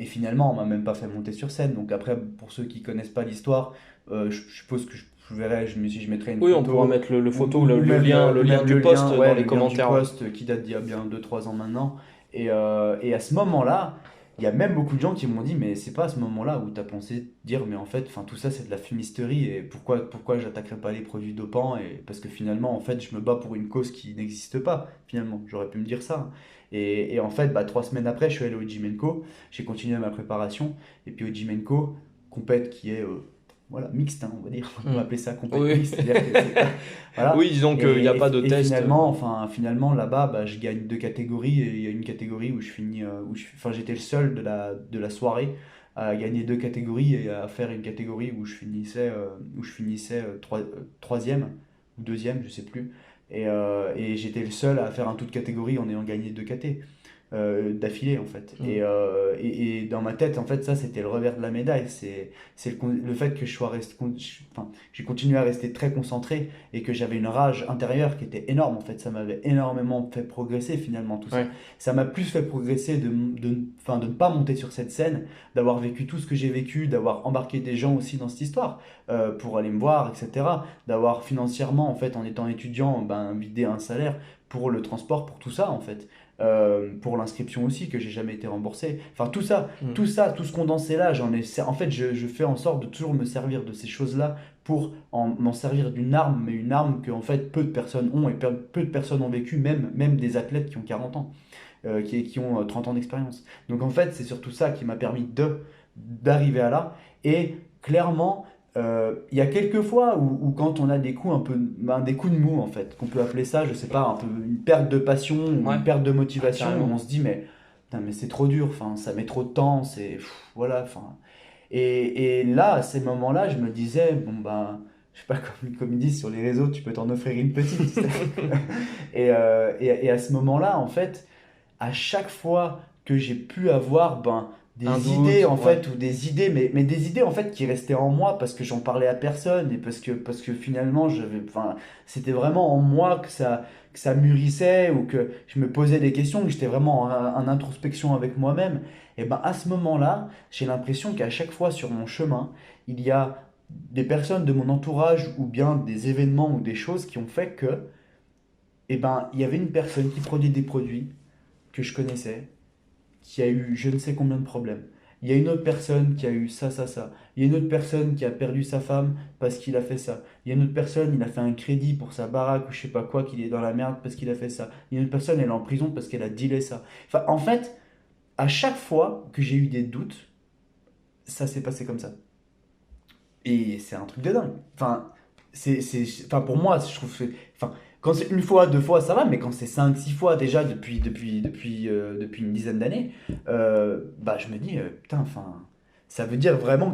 finalement, on m'a même pas fait monter sur scène. Donc après, pour ceux qui connaissent pas l'histoire, je suppose que je verrai, si je mettrai une oui, photo. on pourra mettre le photo, ou le lien du post dans les commentaires. Le lien du post qui date d'il y a bien 2-3 ans maintenant. Et à ce moment-là, il y a même beaucoup de gens qui m'ont dit, mais c'est pas à ce moment-là où tu as pensé dire, mais en fait, tout ça c'est de la fumisterie et pourquoi j'attaquerai pas les produits dopants parce que finalement, en fait, je me bats pour une cause qui n'existe pas, finalement. J'aurais pu me dire ça. Et en fait, 3 semaines après, je suis allé au Jimenko, j'ai continué ma préparation, et puis au Jimenko, compète qui est voilà, mixte, hein, on va dire, on va appeler ça compète mixte. Voilà. Oui, disons qu'il n'y a pas de test. Finalement là-bas, je gagne 2 catégories, et il y a une catégorie où je finis, j'étais le seul de la soirée à gagner 2 catégories et à faire une catégorie où je finissais 3e ou 2e, je sais plus. Et j'étais le seul à faire un tout de catégorie en ayant gagné 2 catés d'affilée en fait. Et dans ma tête en fait ça c'était le revers de la médaille, c'est le fait que j'ai continué à rester très concentré et que j'avais une rage intérieure qui était énorme en fait. Ça m'avait énormément fait progresser finalement tout ça. Ça m'a plus fait progresser de ne pas monter sur cette scène, d'avoir vécu tout ce que j'ai vécu, d'avoir embarqué des gens aussi dans cette histoire pour aller me voir, etc. D'avoir financièrement en fait en étant étudiant vidé un salaire pour le transport, pour tout ça en fait. Pour l'inscription aussi que j'ai jamais été remboursé, tout ce condensé là, en fait je fais en sorte de toujours me servir de ces choses là pour m'en servir d'une arme, mais une arme que en fait peu de personnes ont et peu de personnes ont vécu, même des athlètes qui ont 40 ans qui ont 30 ans d'expérience. Donc en fait c'est surtout ça qui m'a permis d'arriver à là. Et clairement il y a quelques fois où quand on a des coups un peu des coups de mou en fait, qu'on peut appeler ça, je sais pas, un peu une perte de passion ou une perte de motivation, où on se dit mais c'est trop dur, ça met trop de temps, voilà, et là à ces moments-là je me disais je sais pas, comme ils disent sur les réseaux, tu peux t'en offrir une petite. et à ce moment-là en fait, à chaque fois que j'ai pu avoir des idées en fait, ou des idées, mais des idées en fait qui restaient en moi parce que j'en parlais à personne et parce que finalement c'était vraiment en moi que ça mûrissait, ou que je me posais des questions, que j'étais vraiment en introspection avec moi-même. Et à ce moment-là, j'ai l'impression qu'à chaque fois sur mon chemin, il y a des personnes de mon entourage ou bien des événements ou des choses qui ont fait que il y avait une personne qui produit des produits que je connaissais, qui a eu je ne sais combien de problèmes. Il y a une autre personne qui a eu ça. Il y a une autre personne qui a perdu sa femme parce qu'il a fait ça. Il y a une autre personne, il a fait un crédit pour sa baraque ou je sais pas quoi, qu'il est dans la merde parce qu'il a fait ça. Il y a une autre personne, elle est en prison parce qu'elle a dealé ça. En fait, à chaque fois que j'ai eu des doutes, ça s'est passé comme ça. Et c'est un truc de dingue. Pour moi, je trouve que quand c'est une fois, 2 fois, ça va, mais quand c'est 5, 6 fois déjà depuis une dizaine d'années, je me dis, putain, ça veut dire vraiment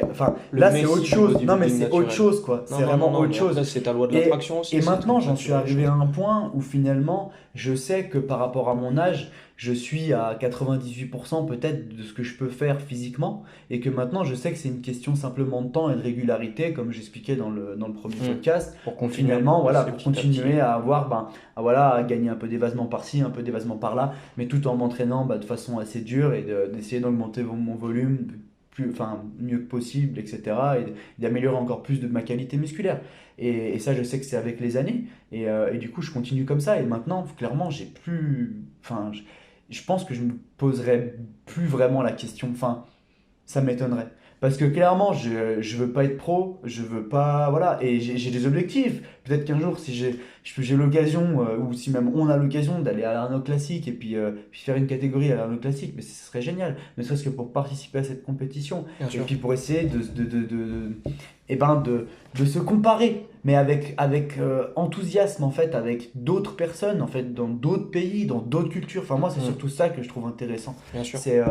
enfin, Le là c'est Messi autre du chose. Non, mais bodybuilding c'est autre naturel. chose, quoi. Non, C'est non, vraiment non, autre mais chose. après, c'est ta loi de l'attraction aussi. Et c'est maintenant, comme j'en ça, suis tu vois les arrivé choses. à un point où finalement, je sais que par rapport à mon âge, je suis à 98% peut-être de ce que je peux faire physiquement, et que maintenant, je sais que c'est une question simplement de temps et de régularité, comme j'expliquais dans le premier podcast. Pour continuer Finalement, voilà, c'est pour petit à continuer petit. à avoir, voilà, à gagner un peu d'évasement par-ci, un peu d'évasement par-là, mais tout en m'entraînant de façon assez dure et d'essayer d'augmenter mon volume mieux que possible, etc. Et d'améliorer encore plus de ma qualité musculaire. Et ça, je sais que c'est avec les années. Et du coup, je continue comme ça. Et maintenant, clairement, j'ai plus. Enfin, je pense que je me poserai plus vraiment la question. Enfin, ça m'étonnerait. Parce que clairement, je veux pas être pro, je veux pas. Voilà, et j'ai des objectifs. Peut-être qu'un jour, si j'ai l'occasion, ou si même on a l'occasion d'aller à l'Arnaud Classique et puis faire une catégorie à l'Arnaud Classique, mais ce serait génial. Ne serait-ce que pour participer à cette compétition. Bien Et sûr. puis pour essayer de se comparer, mais avec enthousiasme, en fait, avec d'autres personnes, en fait, dans d'autres pays, dans d'autres cultures. Enfin, moi, c'est surtout ça que je trouve intéressant. Bien sûr. C'est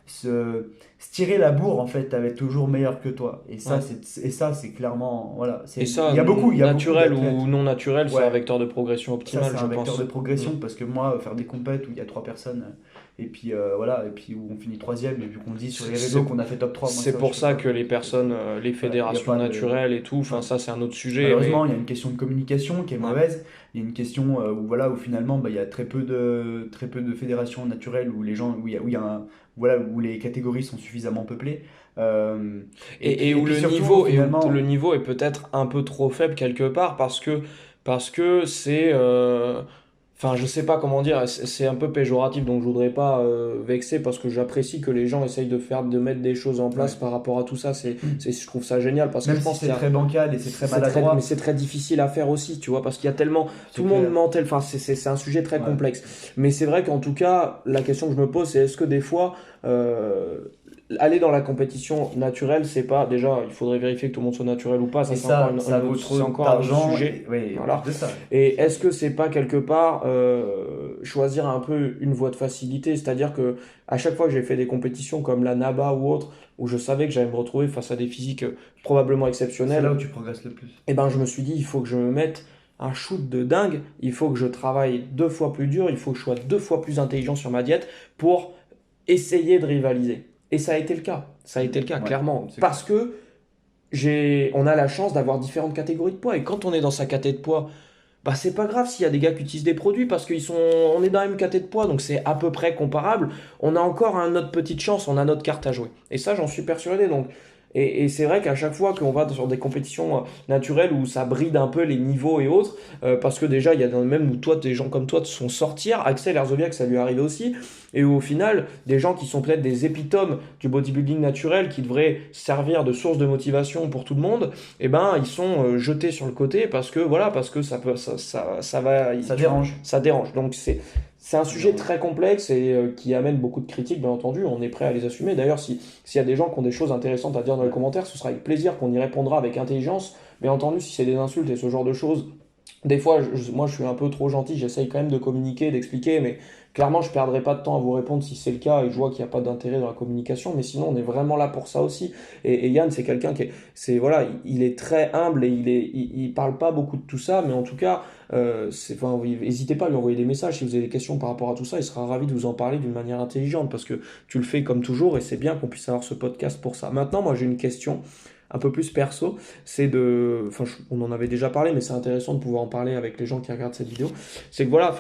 se tirer la bourre, en fait, avec toujours meilleur que toi. Et ça, c'est clairement, voilà. Et ça, il y a beaucoup naturel d'athlètes. ou non naturel, c'est Ouais. un vecteur de progression Ça, optimal, c'est je un vecteur pense. de progression, parce que moi, faire des compètes où il y a 3 personnes, et puis voilà, et puis où on finit 3e, et vu qu'on dit sur les réseaux qu'on a fait top 3, moi, C'est pour je ça sais pas. que les personnes, les fédérations pas de- naturelles et tout, enfin ça c'est un autre sujet. Malheureusement, mais- il y a une question de communication qui est mauvaise. Il y a une question où finalement, il y a très peu de fédérations naturelles où les gens, où les catégories sont suffisamment peuplées. Et où puis le surtout, niveau, finalement, le niveau est peut-être un peu trop faible quelque part parce que c'est enfin je sais pas comment dire, c'est un peu péjoratif, donc je voudrais pas vexer parce que j'apprécie que les gens essayent de mettre des choses en place par rapport à tout ça. Je trouve ça génial parce que même je si pense c'est qu'il y a- très bancal et c'est très maladroit. mais c'est très difficile à faire aussi, tu vois, parce qu'il y a tellement C'est tout le monde clair. mental, enfin c'est un sujet très Ouais. complexe. Mais c'est vrai qu'en tout cas, la question que je me pose, c'est est-ce que des fois aller dans la compétition naturelle, c'est pas déjà, il faudrait vérifier que tout le monde soit naturel ou pas, ça Et c'est ça, encore ça un vaut autre- trop c'est encore un autre d'argent. sujet. Oui, Voilà. de ça. Et est-ce que c'est pas quelque part choisir un peu une voie de facilité, c'est-à-dire que à chaque fois que j'ai fait des compétitions comme la NABA ou autre, où je savais que j'allais me retrouver face à des physiques probablement C'est exceptionnels, là où tu progresses le plus. et ben je me suis dit il faut que je me mette un shoot de dingue, il faut que je travaille 2 fois plus dur, il faut que je sois 2 fois plus intelligent sur ma diète pour essayer de rivaliser. Et ça a été le cas. Ça a été le cas, Ouais, clairement. c'est Parce que on a la chance d'avoir différentes catégories de poids. Et quand on est dans sa catégorie de poids, bah c'est pas grave s'il y a des gars qui utilisent des produits parce on est dans la même catégorie de poids, donc c'est à peu près comparable. On a encore notre petite chance, on a notre carte à jouer. Et ça, j'en suis persuadé. Donc, et c'est vrai qu'à chaque fois qu'on va sur des compétitions naturelles où ça bride un peu les niveaux et autres, parce que déjà, il y a même où des gens comme toi te sont sortir, Axel Herzoviak, ça lui est arrivé aussi, et où au final, des gens qui sont peut-être des épitomes du bodybuilding naturel, qui devraient servir de source de motivation pour tout le monde, et ben ils sont jetés sur le côté parce que ça dérange. Ça dérange. Donc c'est un sujet très complexe et qui amène beaucoup de critiques, bien entendu. On est prêt à les assumer. D'ailleurs, s'il y a des gens qui ont des choses intéressantes à dire dans les commentaires, ce sera avec plaisir qu'on y répondra avec intelligence. Bien entendu, si c'est des insultes et ce genre de choses, des fois, moi, je suis un peu trop gentil. J'essaye quand même de communiquer, d'expliquer, mais clairement, je ne perdrai pas de temps à vous répondre si c'est le cas et je vois qu'il n'y a pas d'intérêt dans la communication. Mais sinon, on est vraiment là pour ça aussi. Et Yann, c'est quelqu'un il est très humble et il parle pas beaucoup de tout ça, mais en tout cas, n'hésitez pas à lui envoyer des messages si vous avez des questions par rapport à tout ça. Il sera ravi de vous en parler d'une manière intelligente parce que tu le fais comme toujours et c'est bien qu'on puisse avoir ce podcast pour ça. Maintenant, moi, j'ai une question un peu plus perso, on en avait déjà parlé, mais c'est intéressant de pouvoir en parler avec les gens qui regardent cette vidéo. C'est que voilà,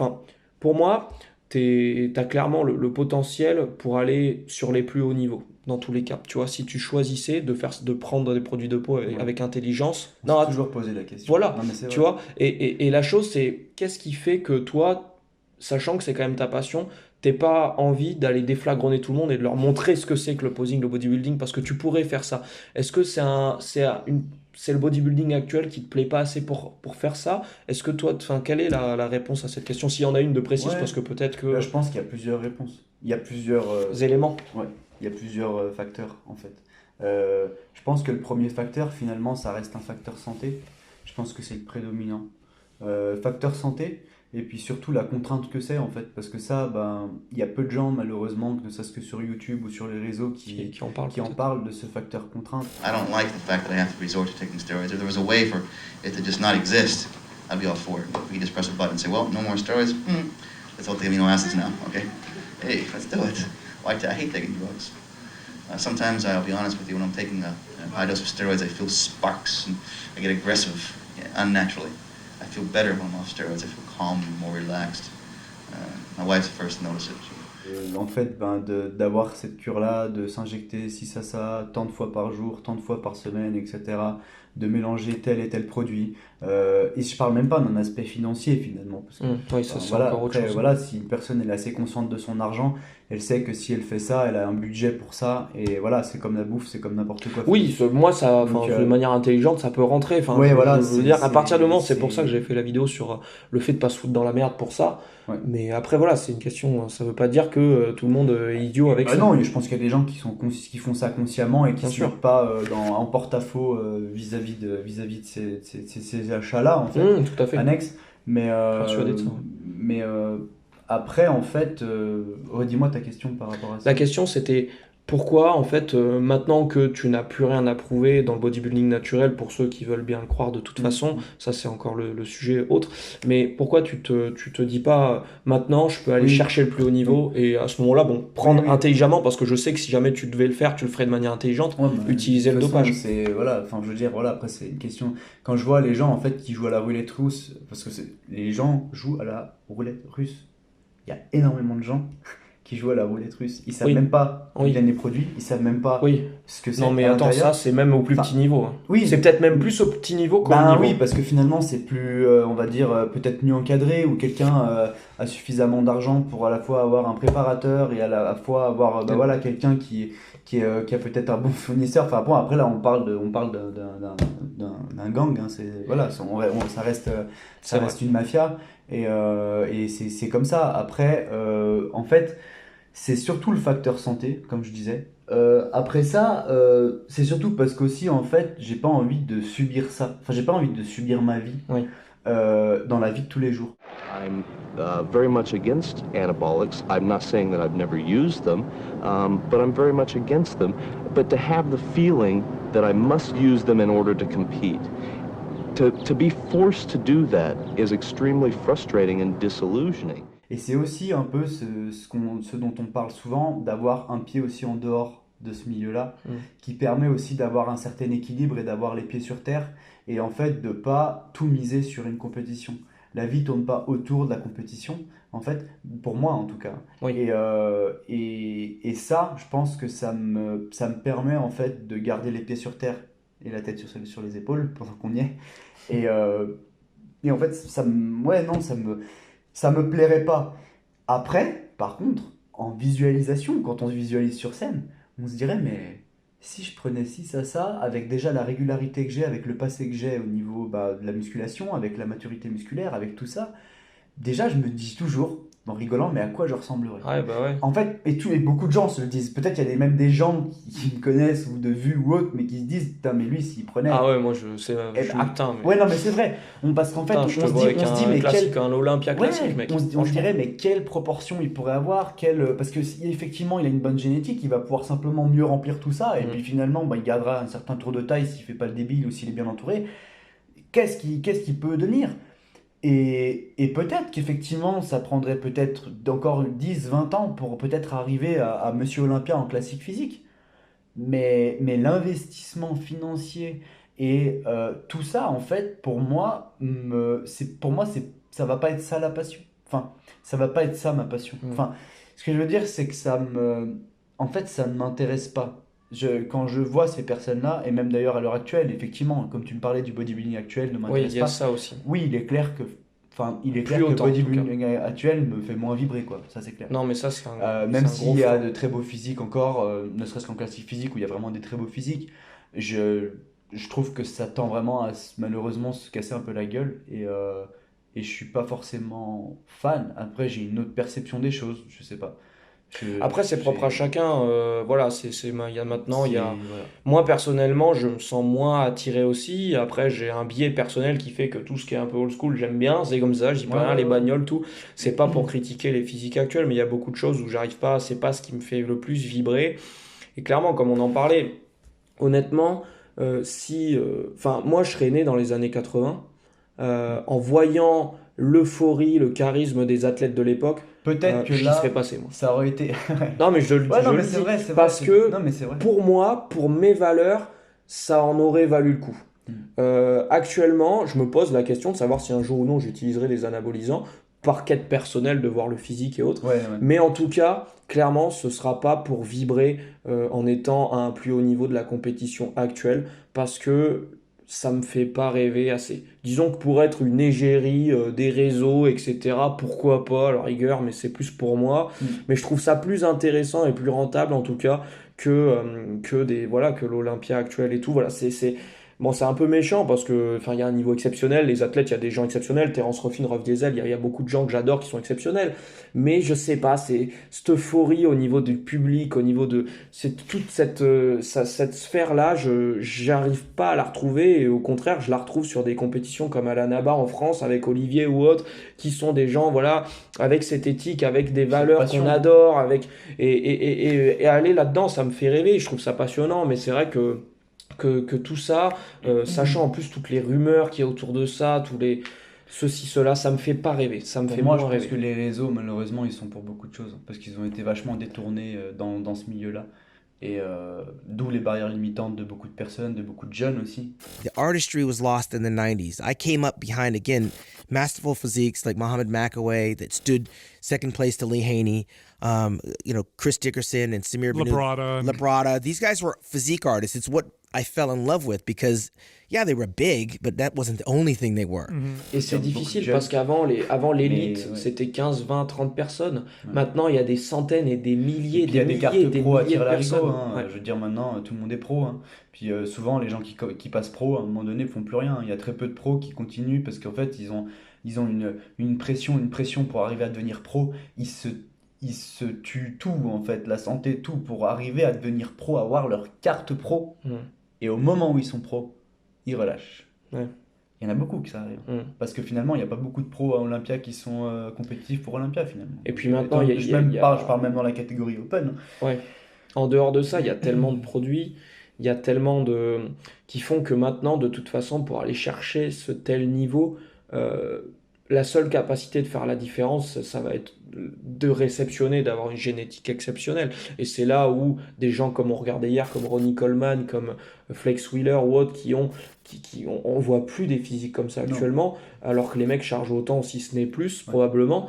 pour moi, t'as clairement le potentiel pour aller sur les plus hauts niveaux, dans tous les cas. Tu vois, si tu choisissais de prendre des produits de peau avec intelligence... On s'est toujours posé la question. Voilà, Non, mais c'est tu vrai. vois, et la chose, c'est qu'est-ce qui fait que toi, sachant que c'est quand même ta passion, t'es pas envie d'aller déflagronner tout le monde et de leur montrer ce que c'est que le posing, le bodybuilding, parce que tu pourrais faire ça. Est-ce que c'est le bodybuilding actuel qui te plaît pas assez pour faire ça? Est-ce que toi, quelle est la réponse à cette question? S'il y en a une de précise, Ouais. parce que peut-être que... Là, je pense qu'il y a plusieurs réponses. Il y a plusieurs éléments. Ouais, il y a plusieurs facteurs en fait. Je pense que le premier facteur, finalement, ça reste un facteur santé. Je pense que c'est le prédominant. facteur santé, et puis surtout la contrainte que c'est en fait, parce que ça, ben, il y a peu de gens malheureusement, ne serait-ce que sur YouTube ou sur les réseaux, qui en parlent de ce facteur contrainte. I don't like the fact that I have to resort to taking steroids. If there was a way for it to just not exist, I'd be all for it. If we just press a button and say, well, no more steroids, let's all take amino acids now, okay? Hey, let's do it. I hate taking drugs. Sometimes, I'll be honest with you, when I'm taking a high dose of steroids, I feel sparks and I get aggressive unnaturally. I feel better when I'm off steroids. I feel calm and more relaxed. My wife's the first to notice it. En fait, ben, d'avoir cette cure-là, de s'injecter ci, ça, tant de fois par jour, tant de fois par semaine, etc., de mélanger tel et tel produit. Et je parle même pas d'un aspect financier finalement. Parce que, oui, ça, c'est voilà, encore autre après, chose. voilà, si une personne elle est assez consciente de son argent, elle sait que si elle fait ça, elle a un budget pour ça. Et voilà, c'est comme la bouffe, c'est comme n'importe quoi. Oui, moi, ça, Donc, de manière intelligente, ça peut rentrer. Enfin, ouais, voilà, je veux dire, à partir du moment, c'est c'est pour ça que j'ai fait la vidéo sur le fait de pas se foutre dans la merde pour ça. Ouais. Mais après, voilà, c'est une question. Ça veut pas dire que tout le monde est idiot avec ça. Non, je pense qu'il y a des gens qui font ça consciemment et qui Bien ne se sûr. mettent pas en porte-à-faux vis-à-vis de ces achats-là, en fait, Tout à fait. annexes. Mais, Persuadé de ça. mais après, en fait, redis-moi ta question par rapport à ça. La question, c'était pourquoi, en fait, maintenant que tu n'as plus rien à prouver dans le bodybuilding naturel, pour ceux qui veulent bien le croire de toute façon, ça c'est encore le sujet autre, mais pourquoi tu te dis pas, maintenant je peux aller chercher le plus haut niveau, et à ce moment-là, bon, prendre intelligemment, parce que je sais que si jamais tu devais le faire, tu le ferais de manière intelligente, utiliser le De toute façon, dopage. c'est, voilà, enfin, je veux dire, voilà, après, c'est une question. Quand je vois les gens, en fait, qui jouent à la roulette russe, parce que les gens jouent à la roulette russe. Il y a énormément de gens qui jouent à la roulette russe. Ils savent même pas où viennent les produits, ils savent même pas ce que c'est. Non, mais à attends, l'intérieur. ça, c'est même au plus petit niveau. Hein. Oui. C'est peut-être même plus au petit niveau qu'au haut niveau. Oui, parce que finalement, c'est plus, on va dire, peut-être mieux encadré, ou quelqu'un a suffisamment d'argent pour à la fois avoir un préparateur et à la fois avoir voilà, quelqu'un qui a peut-être un bon fournisseur. Enfin bon, après là, on parle d'un gang. Hein, voilà, ça reste une mafia. Et c'est comme ça. Après, en fait, c'est surtout le facteur santé, comme je disais. Après ça, c'est surtout parce qu'aussi, en fait, j'ai pas envie de subir ça. Enfin, j'ai pas envie de subir ma vie dans la vie de tous les jours. I'm very much against anabolics. I'm not saying that I've never used them, but I'm very much against them. But to have the feeling that I must use them in order to compete, to be forced to do that is extremely frustrating and disillusioning. Et c'est aussi un peu ce dont on parle souvent, d'avoir un pied aussi en dehors de ce milieu-là, qui permet aussi d'avoir un certain équilibre et d'avoir les pieds sur terre, et en fait de pas tout miser sur une compétition. La vie tourne pas autour de la compétition, en fait, pour moi en tout cas. Oui. Et ça, je pense que ça me permet en fait de garder les pieds sur terre et la tête sur les épaules pendant qu'on y est. Et en fait, ça me plairait pas. Après, par contre, en visualisation, quand on se visualise sur scène, on se dirait, mais si je prenais ci, ça, avec déjà la régularité que j'ai, avec le passé que j'ai au niveau de la musculation, avec la maturité musculaire, avec tout ça, déjà je me dis toujours, en rigolant, mais à quoi je ressemblerais? En fait, et beaucoup de gens se le disent. Peut-être il y a même des gens qui me connaissent, ou de vue ou autre, mais qui se disent, putain, mais lui, s'il prenait... Ah ouais, moi je sais. Putain, mais... Ouais, non, mais c'est vrai. Parce qu'en fait, on se dit, mais un Olympia classique, mec. On se dirait, mais quelle proportion il pourrait avoir, parce que si effectivement il a une bonne génétique, il va pouvoir simplement mieux remplir tout ça, et puis finalement, il gardera un certain tour de taille s'il fait pas le débile ou s'il est bien entouré. Qu'est-ce qu'il peut devenir? Et peut-être qu'effectivement, ça prendrait peut-être encore 10-20 ans pour peut-être arriver à Monsieur Olympia en classique physique. Mais l'investissement financier et tout ça, en fait, pour moi, ça va pas être ça la passion. Enfin, ça va pas être ça ma passion. Enfin, ce que je veux dire, c'est que en fait, ça ne m'intéresse pas. Quand je vois ces personnes-là, et même d'ailleurs à l'heure actuelle, effectivement, comme tu me parlais du bodybuilding actuel, ne m'intéresse pas. Oui, il y a ça aussi. Oui, il est clair que le bodybuilding actuel me fait moins vibrer, quoi. Ça, c'est clair. Non, mais ça, c'est même s'il y a de très beaux physiques encore, ne serait-ce qu'en classique physique, où il y a vraiment des très beaux physiques, je trouve que ça tend vraiment à malheureusement se casser un peu la gueule, et je suis pas forcément fan. Après, j'ai une autre perception des choses, je sais pas. Après, c'est propre à chacun. Voilà, il y a maintenant, il y a. Voilà. Moi, personnellement, je me sens moins attiré aussi. Après, j'ai un biais personnel qui fait que tout ce qui est un peu old school, j'aime bien. C'est comme ça, je dis pas rien, les bagnoles, tout. C'est pas pour critiquer les physiques actuelles, mais il y a beaucoup de choses où j'arrive pas, c'est pas ce qui me fait le plus vibrer. Et clairement, comme on en parlait, honnêtement, moi, je serais né dans les années 80, en voyant l'euphorie, le charisme des athlètes de l'époque. Peut-être que j'y là, serais passé, moi. ça aurait été. Non, mais je le Ouais, non, je mais le c'est dis vrai, c'est vrai, parce que non, mais c'est vrai. pour moi, pour mes valeurs, ça en aurait valu le coup. Actuellement, je me pose la question de savoir si un jour ou non j'utiliserai des anabolisants par quête personnelle de voir le physique et autres. Ouais. Mais en tout cas, clairement, ce sera pas pour vibrer en étant à un plus haut niveau de la compétition actuelle parce que ça me fait pas rêver assez. Disons que pour être une égérie des réseaux, etc., pourquoi pas, à la rigueur, mais c'est plus pour moi. Mais je trouve ça plus intéressant et plus rentable, en tout cas, que l'Olympia actuel et tout. Voilà, bon, c'est un peu méchant parce que, il y a un niveau exceptionnel. Les athlètes, il y a des gens exceptionnels. Terence Ruffin, Rof Diesel, il y a beaucoup de gens que j'adore qui sont exceptionnels. Mais je sais pas, c'est cette euphorie au niveau du public, au niveau de toute cette sphère-là, j'arrive pas à la retrouver. Et au contraire, je la retrouve sur des compétitions comme à la NABA en France avec Olivier ou autres, qui sont des gens, voilà, avec cette éthique, avec des valeurs qu'on adore, et aller là-dedans, ça me fait rêver. Je trouve ça passionnant, mais c'est vrai que tout ça, sachant en plus toutes les rumeurs qu'il y a autour de ça, tous les ceci, cela, ça me fait pas rêver. Ça me fait Moi, moins je rêver. pense que les réseaux, malheureusement, ils sont pour beaucoup de choses. Parce qu'ils ont été vachement détournés dans ce milieu-là. Et d'où les barrières limitantes de beaucoup de personnes, de beaucoup de jeunes aussi. The artistry was lost in the 90s. I came up behind, again, masterful physiques like Mohamed Makaway that stood second place to Lee Haney. Chris Dickerson and Samir Labrada. These guys were physique artists. It's what I fell in love with because, yeah, they were big, but that wasn't the only thing they were. Et c'est difficile parce qu'avant l'élite, c'était 15, 20, 30 personnes. Ouais. Maintenant, il y a des centaines et des milliers, des milliers, des pro à tirer la personnes. Ouais. Je veux dire, maintenant, tout le monde est pro. Hein. Puis souvent, les gens qui passent pro, à un moment donné, ne font plus rien. Il y a très peu de pros qui continuent parce qu'en fait, ils ont une pression pour arriver à devenir pro. Ils se tuent tout, en fait, la santé, tout, pour arriver à devenir pro, avoir leur carte pro. Et au moment où ils sont pros, ils relâchent. Ouais. Il y en a beaucoup qui ça arrive. Parce que finalement, il n'y a pas beaucoup de pros à Olympia qui sont compétitifs pour Olympia, finalement. Et puis maintenant, je parle même dans la catégorie Open. Ouais. En dehors de ça, il y a tellement de produits, il y a tellement qui font que maintenant, de toute façon, pour aller chercher ce tel niveau, la seule capacité de faire la différence, ça va être de réceptionner, d'avoir une génétique exceptionnelle. Et c'est là où des gens comme on regardait hier, comme Ronnie Coleman, comme Flex Wheeler ou autres, on voit plus des physiques comme ça actuellement, alors que les mecs chargent autant, si ce n'est plus, probablement,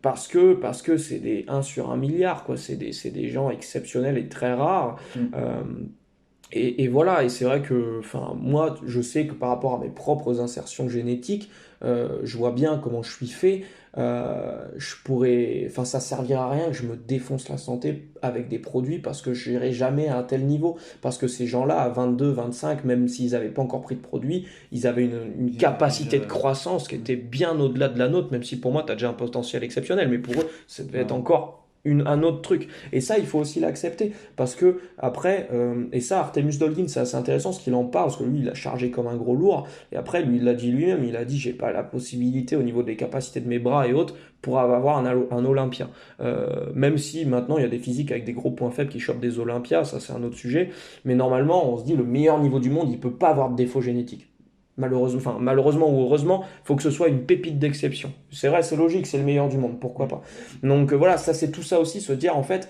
parce que c'est des 1 sur 1 milliard, quoi. C'est des gens exceptionnels et très rares. Et voilà, et c'est vrai que moi, je sais que par rapport à mes propres insertions génétiques, je vois bien comment je suis fait. Ça servira à rien que je me défonce la santé avec des produits parce que je n'irai jamais à un tel niveau. Parce que ces gens-là, à 22, 25, même s'ils n'avaient pas encore pris de produits, ils avaient une capacité de croissance qui était bien au-delà de la nôtre, même si pour moi, tu as déjà un potentiel exceptionnel. Mais pour eux, ça devait être encore un autre truc. Et ça, il faut aussi l'accepter. Parce que, après, et ça, Artemus Dolgin, c'est assez intéressant ce qu'il en parle, parce que lui, il a chargé comme un gros lourd. Et après, lui, il l'a dit lui-même, il a dit, j'ai pas la possibilité au niveau des capacités de mes bras et autres pour avoir un Olympia. Même si maintenant, il y a des physiques avec des gros points faibles qui chopent des Olympias, ça c'est un autre sujet. Mais normalement, on se dit, le meilleur niveau du monde, il peut pas avoir de défaut génétique. Malheureusement ou heureusement, il faut que ce soit une pépite d'exception. C'est vrai, c'est logique, c'est le meilleur du monde, pourquoi pas. Donc voilà, ça c'est tout ça aussi, se dire en fait,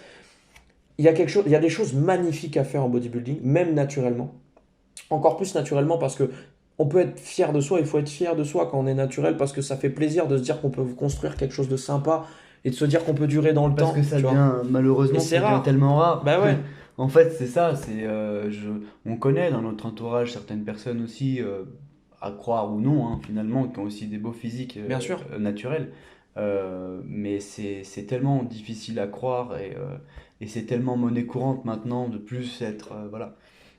il y a des choses magnifiques à faire en bodybuilding, même naturellement. Encore plus naturellement parce que on peut être fier de soi, il faut être fier de soi quand on est naturel parce que ça fait plaisir de se dire qu'on peut construire quelque chose de sympa et de se dire qu'on peut durer dans le temps. Parce que ça devient, malheureusement, ça devient tellement rare. Bah ouais. En fait, c'est ça, on connaît dans notre entourage certaines personnes aussi, à croire ou non, hein, finalement, qui ont aussi des beaux physiques naturels. Mais c'est tellement difficile à croire et c'est tellement monnaie courante maintenant de plus être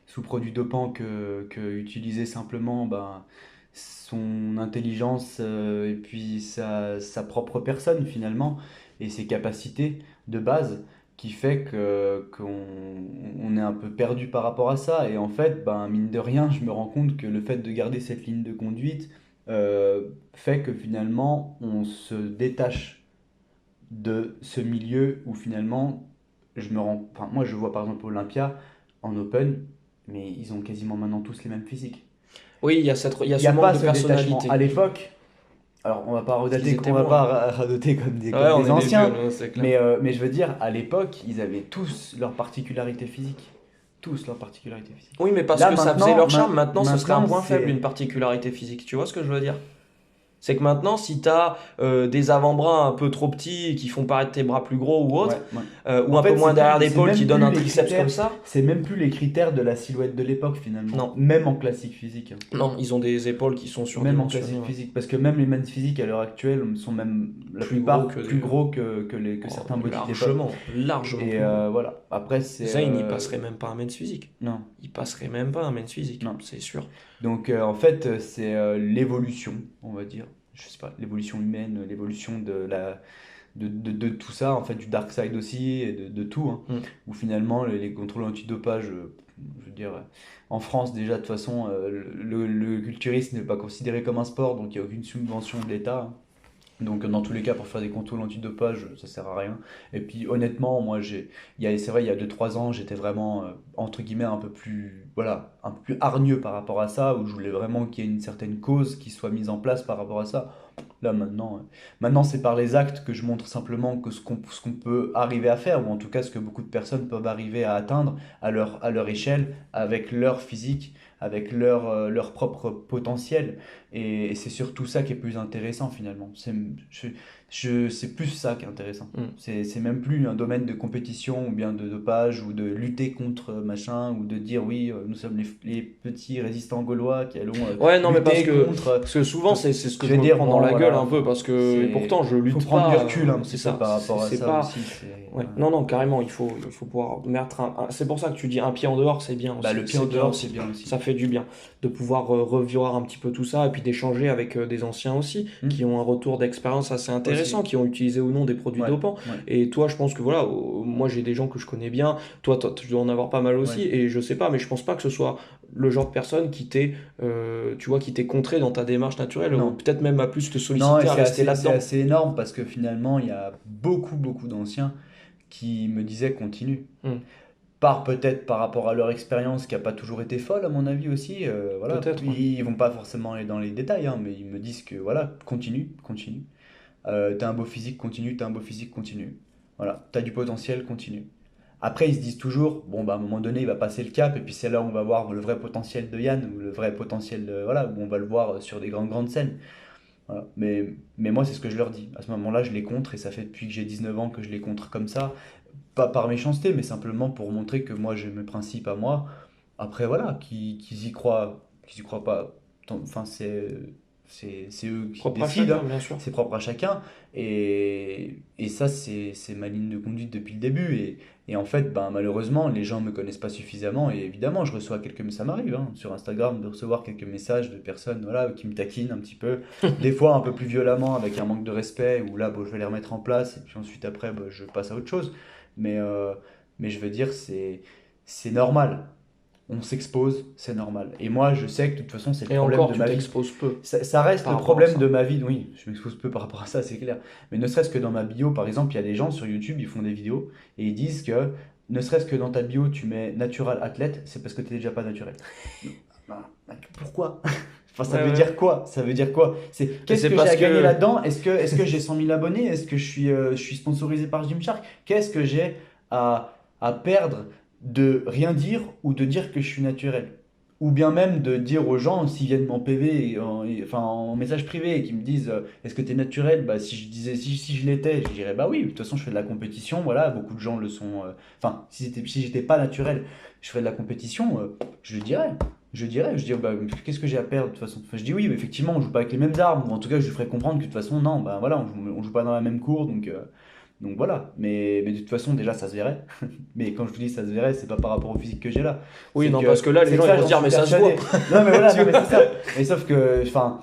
sous produits dopants que utiliser simplement son intelligence et puis sa propre personne finalement et ses capacités de base qui fait qu'on est un peu perdu par rapport à ça. Et en fait, mine de rien, je me rends compte que le fait de garder cette ligne de conduite fait que finalement, on se détache de ce milieu où finalement, moi je vois par exemple Olympia en Open, mais ils ont quasiment maintenant tous les mêmes physiques. Oui, il y a ce manque pas de ce personnalité. détachement. À l'époque, alors on va pas Ils radoter comme des on est des anciens, vieux, c'est clair. mais je veux dire, à l'époque, ils avaient tous leurs particularités physiques. Tous leurs particularités physiques. Oui, mais parce Là, que ça maintenant- faisait leur charme. Maintenant, ce serait un maintenant, point c'est- faible, une particularité physique. Tu vois ce que je veux dire? C'est que maintenant, si tu as des avant-bras un peu trop petits qui font paraître tes bras plus gros ou autre, ou En un fait, peu moins c'est derrière plus- l'épaule c'est qui même donne plus un les triceps critères- comme ça, C'est même plus les critères de la silhouette de l'époque finalement. Non. Même en classique physique. non, ils ont des épaules qui sont Même en surdimensionnées. classique ouais. physique. Parce que même les men's physiques à l'heure actuelle sont même la Plus plupart gros que plus des- gros que Oh, certains body largement, largement. Et plus gros. voilà. Après, c'est. Zayn, il passerait même pas un men's physique. Non. Il passerait même pas un men's physique, Non. c'est sûr. Donc en fait, c'est l'évolution, on va dire. Je sais pas, l'évolution humaine, l'évolution de tout ça, en fait, du dark side aussi, et de tout, hein, où finalement les contrôles antidopage, je veux dire, en France déjà, de toute façon, le culturisme n'est pas considéré comme un sport, donc il n'y a aucune subvention de l'État. Hein. Donc dans tous les cas, pour faire des contrôles antidopage, ça sert à rien. Et puis honnêtement, moi, c'est vrai, il y a 2-3 ans, j'étais vraiment, entre guillemets, un peu plus hargneux par rapport à ça, où je voulais vraiment qu'il y ait une certaine cause qui soit mise en place par rapport à ça. Là maintenant c'est par les actes que je montre simplement que ce qu'on peut arriver à faire, ou en tout cas ce que beaucoup de personnes peuvent arriver à atteindre à leur échelle, avec leur physique, avec leur propre potentiel. Et c'est surtout ça qui est plus intéressant finalement. C'est plus ça qui est intéressant. C'est même plus un domaine de compétition ou bien de dopage ou de lutter contre machin ou de dire oui, nous sommes les petits résistants gaulois qui allons Ouais, non, mais lutter parce que souvent c'est ce que Je je veux me dire, prends dans bon, la voilà, gueule un peu parce que et pourtant je lutte faut pas. prendre du recul un c'est petit peu ça par rapport à c'est ça pas aussi. ouais. Non, carrément, il faut pouvoir mettre c'est pour ça que tu dis un pied en dehors, c'est bien aussi. Le pied en C'est bien dehors, aussi. c'est bien aussi. Ça fait du bien de pouvoir revoir un petit peu tout ça et puis d'échanger avec des anciens aussi qui ont un retour d'expérience assez intéressant, qui ont utilisé ou non des produits dopants. Et toi, je pense que voilà, moi j'ai des gens que je connais bien, toi tu dois en avoir pas mal aussi, et je sais pas, mais je pense pas que ce soit le genre de personne qui t'ait qui t'ait contré dans ta démarche naturelle, ou peut-être même à plus te solliciter Non, à rester là-dedans. c'est assez énorme parce que finalement, il y a beaucoup d'anciens qui me disaient continue. Peut-être par rapport à leur expérience qui n'a pas toujours été folle, à mon avis aussi. Voilà. Peut-être, Ils vont pas forcément aller dans les détails, hein, mais ils me disent que voilà, continue. T'as un beau physique, continue. T'as un beau physique, continue. Voilà, t'as du potentiel, continue. Après, ils se disent toujours, à un moment donné, il va passer le cap, et puis c'est là où on va voir le vrai potentiel de Yann, ou le vrai potentiel, où on va le voir sur des grandes scènes. Voilà. Mais moi, c'est ce que je leur dis. À ce moment-là, je les contre, et ça fait depuis que j'ai 19 ans que je les contre comme ça. Pas par méchanceté, mais simplement pour montrer que moi, j'ai mes principes à moi. Après, voilà, qu'ils y croient pas, enfin, c'est eux qui Propre à décident, chacun, bien sûr. c'est propre à chacun, et ça c'est ma ligne de conduite depuis le début, et en fait malheureusement les gens me connaissent pas suffisamment, et évidemment je reçois ça m'arrive sur Instagram de recevoir quelques messages de personnes qui me taquinent un petit peu, des fois un peu plus violemment avec un manque de respect, où là je vais les remettre en place, et puis ensuite après je passe à autre chose, mais je veux dire c'est normal. On s'expose, c'est normal. Et moi, je sais que de toute façon, c'est le problème de ma vie. Et encore, tu t'exposes peu. Ça reste par le rapport à problème ça. de ma vie. Oui, je m'expose peu par rapport à ça, c'est clair. Mais ne serait-ce que dans ma bio, par exemple, il y a des gens sur YouTube, ils font des vidéos et ils disent que, ne serait-ce que dans ta bio, tu mets natural athlète, c'est parce que tu n'es déjà pas naturel. Pourquoi ? Enfin, ça veut dire quoi ? Ça veut dire quoi ? Qu'est-ce que j'ai à gagner là-dedans ? Est-ce que j'ai 100 000 abonnés ? Est-ce que je suis sponsorisé par Gymshark ? Qu'est-ce que j'ai à perdre de rien dire ou de dire que je suis naturel ? Ou bien même de dire aux gens, s'ils viennent en PV, en message privé, et qu'ils me disent est-ce que tu es naturel ? Si je l'étais, je dirais oui, de toute façon je fais de la compétition, voilà, beaucoup de gens le sont. Si j'étais pas naturel, je ferais de la compétition, je le dirais. Je dirais, qu'est-ce que j'ai à perdre de toute façon ? Je dis oui, mais effectivement, on joue pas avec les mêmes armes, ou en tout cas je lui ferais comprendre que de toute façon, non, on joue pas dans la même cour, donc Donc voilà, mais de toute façon, déjà, ça se verrait. Mais quand je vous dis ça se verrait, c'est pas par rapport au physique que j'ai là. Oui, C'est non, parce que là, les c'est gens, ça, ils vont se dire, j'en mais suis ça se voit. persuadé. Non, mais voilà, non, mais c'est ça. Mais sauf que, enfin,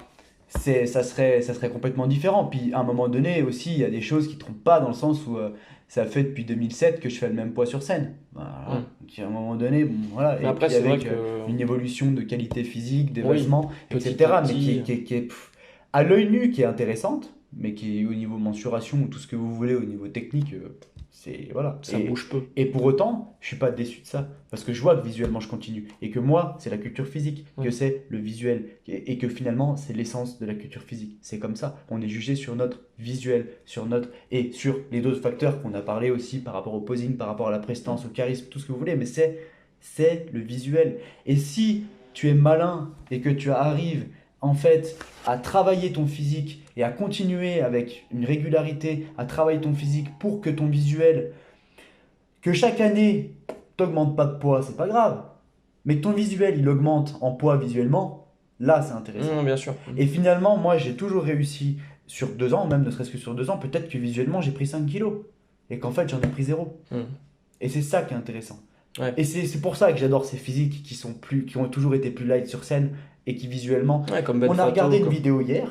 ça serait complètement différent. Puis à un moment donné aussi, il y a des choses qui trompent pas dans le sens où ça fait depuis 2007 que je fais le même poids sur scène. Voilà. Donc à un moment donné, bon, voilà. Mais Et après, puis c'est vrai avec que- une évolution de qualité physique, des Oui, vêtements, petit etc. à Mais petit. qui est à l'œil nu, qui est intéressante, mais qui est au niveau mensuration ou tout ce que vous voulez, au niveau technique, c'est voilà. Ça Et- bouge peu. Et pour autant, je suis pas déçu de ça, parce que je vois que visuellement je continue, et que moi, c'est la culture physique, que Ouais. c'est le visuel, et que finalement, c'est l'essence de la culture physique. C'est comme ça. On est jugé sur notre visuel, et sur les autres facteurs qu'on a parlé aussi par rapport au posing, par rapport à la prestance, au charisme, tout ce que vous voulez, mais c'est le visuel. Et si tu es malin et que tu arrives en fait à travailler ton physique et à continuer avec une régularité à travailler ton physique pour que ton visuel, que chaque année t'augmente pas de poids, c'est pas grave, mais que ton visuel il augmente en poids visuellement, là c'est intéressant. Bien sûr. Et finalement, moi j'ai toujours réussi sur 2 ans, même ne serait-ce que sur 2 ans, peut-être que visuellement j'ai pris 5 kilos et qu'en fait j'en ai pris 0. Et c'est ça qui est intéressant. Ouais. Et c'est pour ça que j'adore ces physiques qui ont toujours été plus light sur scène et qui visuellement. Ouais, comme Ben On a Fato, regardé une comme- vidéo hier,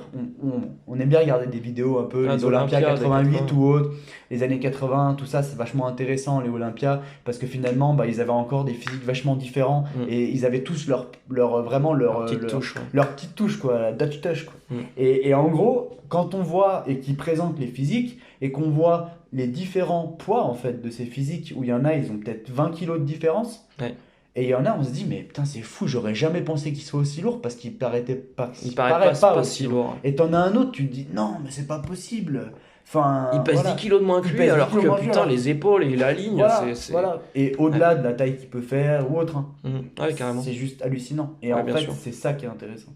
on aime bien regarder des vidéos un peu, Ah, les des Olympia Olympia, des 88 80. ou autres, les années 80, tout ça c'est vachement intéressant les Olympia, parce que finalement bah, ils avaient encore des physiques vachement différents et ils avaient tous vraiment leur petite touche, ouais. leur petite touche, quoi, la Dutch touch, quoi. Mm. Et en gros, quand on voit et qu'ils présentent les physiques et qu'on voit les différents poids en fait de ces physiques, où il y en a, ils ont peut-être 20 kilos de différence. Ouais. Et il y en a, on se dit, mais putain, c'est fou, j'aurais jamais pensé qu'il soit aussi lourd parce qu'il paraît pas si lourd. Et t'en as un autre, tu te dis, non, mais c'est pas possible. Enfin, Il pèse voilà. 10 kilos de moins que Il lui, pèse 10 alors kilos de moins que lui, putain, alors. les épaules et la ligne, Voilà, c'est. voilà. Et au-delà de la taille qu'il peut faire ou autre, hein. Ouais, carrément. C'est juste hallucinant. Et Ouais, en bien fait, sûr. c'est ça qui est intéressant.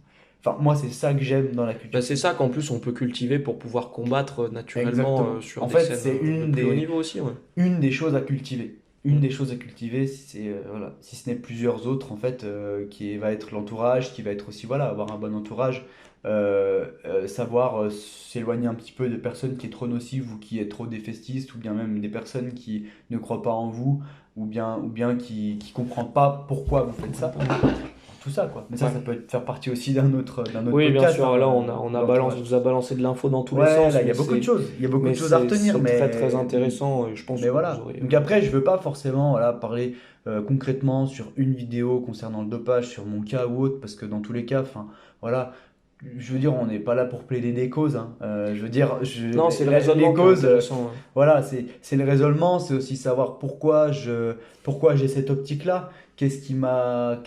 Enfin, moi, c'est ça que j'aime dans la culture. Bah, c'est ça qu'en plus on peut cultiver pour pouvoir combattre naturellement Exactement. sur En des fait, scènes c'est de une plus haut des, niveau aussi. Ouais. une des choses à cultiver. Une des choses à cultiver, c'est voilà, si ce n'est plusieurs autres en fait, qui va être l'entourage, qui va être aussi voilà, avoir un bon entourage, savoir s'éloigner un petit peu de personnes qui est trop nocives ou qui est trop défaitiste, ou bien même des personnes qui ne croient pas en vous, ou bien qui comprennent pas pourquoi vous faites ça. Tout ça quoi. Mais ça, Ouais. ça peut faire partie aussi d'un autre Oui, bien podcast, sûr, hein, là on l'entourage. vous a balancé de l'info dans tous les Ouais, sens. là, il y a mais beaucoup de c'est- choses. Il y a beaucoup de mais choses à c'est- retenir, c'est mais très très intéressant. Et je pense mais que voilà. vous aurez- Donc après, je veux pas forcément voilà, parler concrètement sur une vidéo concernant le dopage, sur mon cas ou autre, parce que dans tous les cas, enfin voilà, je veux dire, on n'est pas là pour plaider des causes, hein. Je veux dire, Non, c'est le raisonnement les qui est causes, intéressant, ouais. voilà, c'est le raisonnement, c'est aussi savoir pourquoi j'ai cette optique-là, qu'est-ce qui m'a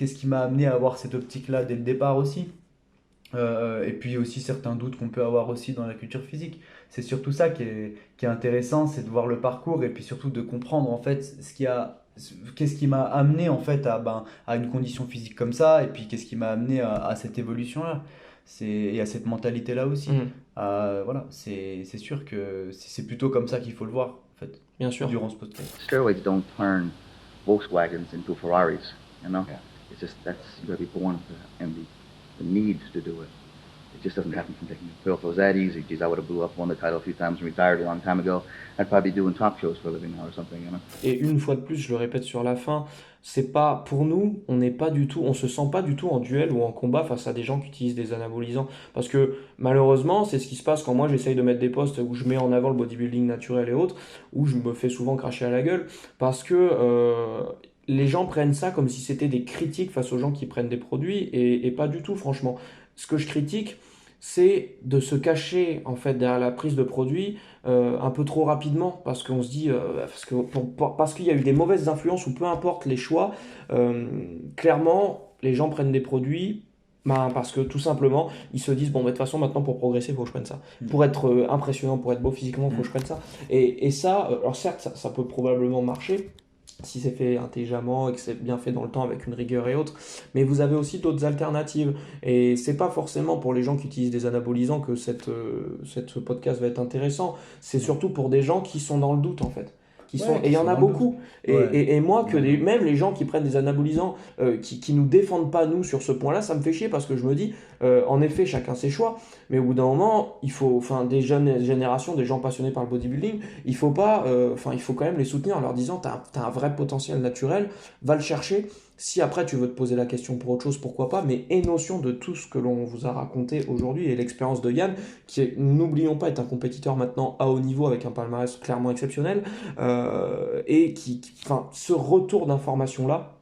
amené à avoir cette optique-là dès le départ aussi. Et puis aussi certains doutes qu'on peut avoir aussi dans la culture physique. C'est surtout ça qui est intéressant, c'est de voir le parcours et puis surtout de comprendre en fait qu'est-ce qui m'a amené en fait à une condition physique comme ça, et puis qu'est-ce qui m'a amené à cette évolution-là. Et à cette mentalité-là aussi. Voilà, c'est sûr que c'est plutôt comme ça qu'il faut le voir en fait. Bien sûr. Durant ce podcast. Steroids don't turn Volkswagens into Ferraris, you know? It's just, you gotta be born with the need to do it. It just doesn't happen from taking a pill. If it was that easy, geez, I would have blew up, won the title a few times and retired a long time ago. I'd probably be doing talk shows for a living now or something, you know? Et une fois de plus, je le répète sur la fin, c'est pas pour nous, on se sent pas du tout en duel ou en combat face à des gens qui utilisent des anabolisants, parce que malheureusement, c'est ce qui se passe quand moi j'essaye de mettre des posts où je mets en avant le bodybuilding naturel et autres, où je me fais souvent cracher à la gueule, parce que les gens prennent ça comme si c'était des critiques face aux gens qui prennent des produits, et pas du tout, franchement. Ce que je critique, c'est de se cacher en fait derrière la prise de produits un peu trop rapidement, parce qu'on se dit parce qu'il y a eu des mauvaises influences, ou peu importe les choix, clairement les gens prennent des produits parce que tout simplement ils se disent bon bah, de toute façon maintenant pour progresser il faut que je prenne ça, pour être impressionnant, pour être beau physiquement il faut que je prenne ça, et ça alors certes ça peut probablement marcher si c'est fait intelligemment et que c'est bien fait dans le temps avec une rigueur et autres, mais vous avez aussi d'autres alternatives, et c'est pas forcément pour les gens qui utilisent des anabolisants que cette podcast va être intéressant, c'est surtout pour des gens qui sont dans le doute en fait, qui sont, et il y en a beaucoup. Et moi, même les gens qui prennent des anabolisants, qui nous défendent pas nous sur ce point-là, ça me fait chier parce que je me dis, en effet, chacun ses choix, mais au bout d'un moment, il faut, des jeunes générations, des gens passionnés par le bodybuilding, il faut pas, il faut quand même les soutenir en leur disant, t'as un vrai potentiel naturel, va le chercher. Si après tu veux te poser la question pour autre chose, pourquoi pas, mais aie notion de tout ce que l'on vous a raconté aujourd'hui et l'expérience de Yann, qui, n'oublions pas, est un compétiteur maintenant à haut niveau avec un palmarès clairement exceptionnel, et ce retour d'information-là,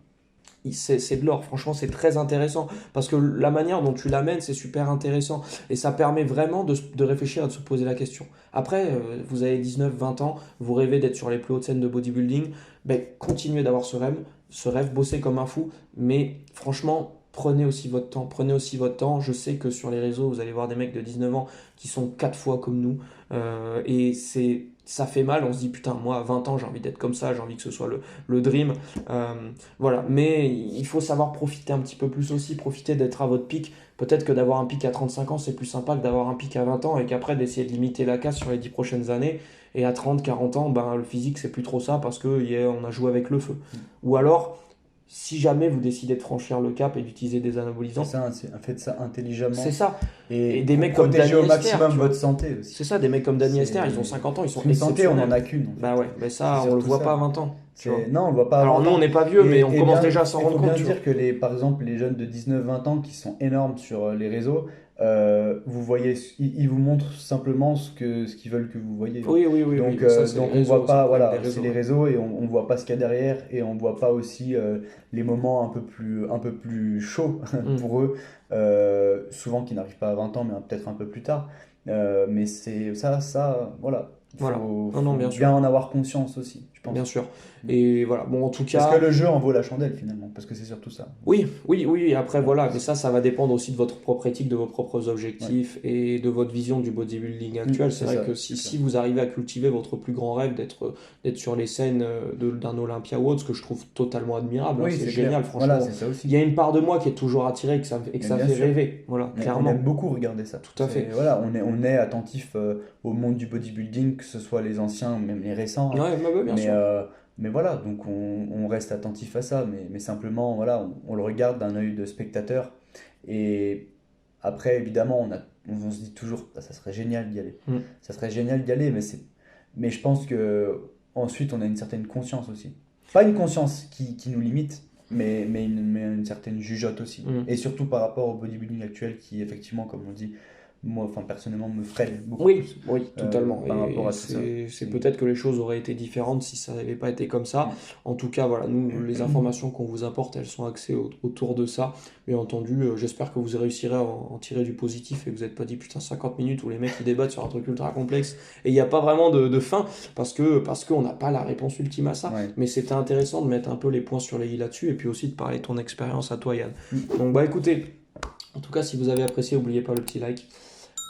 c'est de l'or. Franchement, c'est très intéressant parce que la manière dont tu l'amènes, c'est super intéressant et ça permet vraiment de réfléchir et de se poser la question. Après, vous avez 19, 20 ans, vous rêvez d'être sur les plus hautes scènes de bodybuilding, continuez d'avoir ce rêve, bossez comme un fou, mais franchement, prenez aussi votre temps. Je sais que sur les réseaux, vous allez voir des mecs de 19 ans qui sont 4 fois comme nous, et ça fait mal. On se dit, putain, moi à 20 ans, j'ai envie d'être comme ça, j'ai envie que ce soit le dream. Voilà, mais il faut savoir profiter un petit peu plus aussi, profiter d'être à votre pic. Peut-être que d'avoir un pic à 35 ans, c'est plus sympa que d'avoir un pic à 20 ans et qu'après d'essayer de limiter la casse sur les 10 prochaines années. Et à 30, 40 ans, le physique, c'est plus trop ça parce qu'on a joué avec le feu. Ou alors, si jamais vous décidez de franchir le cap et d'utiliser des anabolisants, faites ça intelligemment. C'est ça. Et des mecs comme Danny au Esther, maximum votre santé aussi. C'est ça, des mecs comme Danny Esther, ils ont 50 ans, ils sont une santé, on exceptionnels. en a qu'une. En fait. Bah ouais, mais ça, on le voit pas à 20 ans. Non, on le voit pas à 20 ans. Alors nous, on n'est pas vieux, mais on commence déjà à s'en rendre compte. Il faut bien dire que par exemple, les jeunes de 19-20 ans qui sont énormes sur les réseaux, vous voyez, ils vous montrent simplement ce qu'ils veulent que vous voyez. Oui. Donc, ça, donc on voit pas, c'est les réseaux et on voit pas ce qu'il y a derrière et on voit pas aussi les moments un peu plus chauds pour eux, souvent qui n'arrivent pas à 20 ans, mais peut-être un peu plus tard. Mais c'est ça, voilà. Il faut bien en avoir conscience aussi, je pense. Bien sûr. Et voilà, bon, en tout cas... Parce que le jeu en vaut la chandelle, finalement, parce que c'est surtout ça. Oui, après, voilà, mais ça va dépendre aussi de votre propre éthique, de vos propres objectifs et de votre vision du bodybuilding actuel. C'est vrai que si vous arrivez à cultiver votre plus grand rêve d'être sur les scènes d'un Olympia ou autre, ce que je trouve totalement admirable, c'est génial, franchement. Voilà, c'est ça aussi. Il y a une part de moi qui est toujours attirée et que ça fait rêver, voilà, clairement. On aime beaucoup regarder ça. Tout à fait. Voilà, on est attentif au monde du bodybuilding, que ce soit les anciens, même les récents. Bien sûr. Mais voilà, donc on reste attentif à ça, mais simplement, voilà, on le regarde d'un œil de spectateur. Et après, évidemment, on se dit toujours, ça serait génial d'y aller. Ça serait génial d'y aller, mais je pense qu'ensuite, on a une certaine conscience aussi. Pas une conscience qui nous limite, mais une certaine jugeote aussi. Et surtout par rapport au bodybuilding actuel qui, effectivement, comme on dit, moi, personnellement, me freine beaucoup. Oui, totalement. Par rapport à tout ça. C'est peut-être que les choses auraient été différentes si ça n'avait pas été comme ça. En tout cas, voilà, nous, les informations qu'on vous apporte, elles sont axées autour de ça. Bien entendu, j'espère que vous réussirez à en tirer du positif et que vous n'êtes pas dit, putain, 50 minutes où les mecs ils débattent sur un truc ultra complexe et il n'y a pas vraiment de fin parce qu'on n'a pas la réponse ultime à ça. Mais c'était intéressant de mettre un peu les points sur les i là-dessus et puis aussi de parler de ton expérience à toi, Yann. Donc, écoutez, en tout cas, si vous avez apprécié, n'oubliez pas le petit like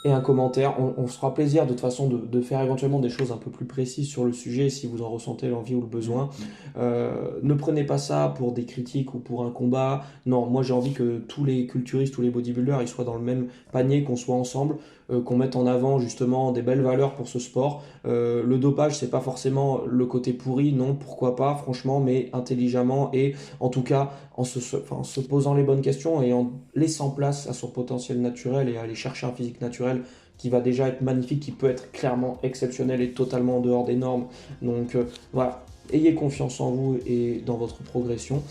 et un commentaire. On se fera plaisir de toute façon de faire éventuellement des choses un peu plus précises sur le sujet si vous en ressentez l'envie ou le besoin. Ne prenez pas ça pour des critiques ou pour un combat. Non, moi j'ai envie que tous les culturistes, tous les bodybuilders, ils soient dans le même panier, qu'on soit ensemble, qu'on mette en avant justement des belles valeurs pour ce sport. Le dopage, c'est pas forcément le côté pourri, non, pourquoi pas, franchement, mais intelligemment et en tout cas en se posant les bonnes questions et en laissant place à son potentiel naturel et à aller chercher un physique naturel qui va déjà être magnifique, qui peut être clairement exceptionnel et totalement en dehors des normes. Donc voilà, ayez confiance en vous et dans votre progression.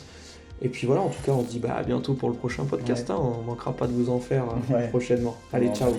Et puis voilà, en tout cas, on se dit à bientôt pour le prochain podcast. On ne manquera pas de vous en faire prochainement. Allez, ciao.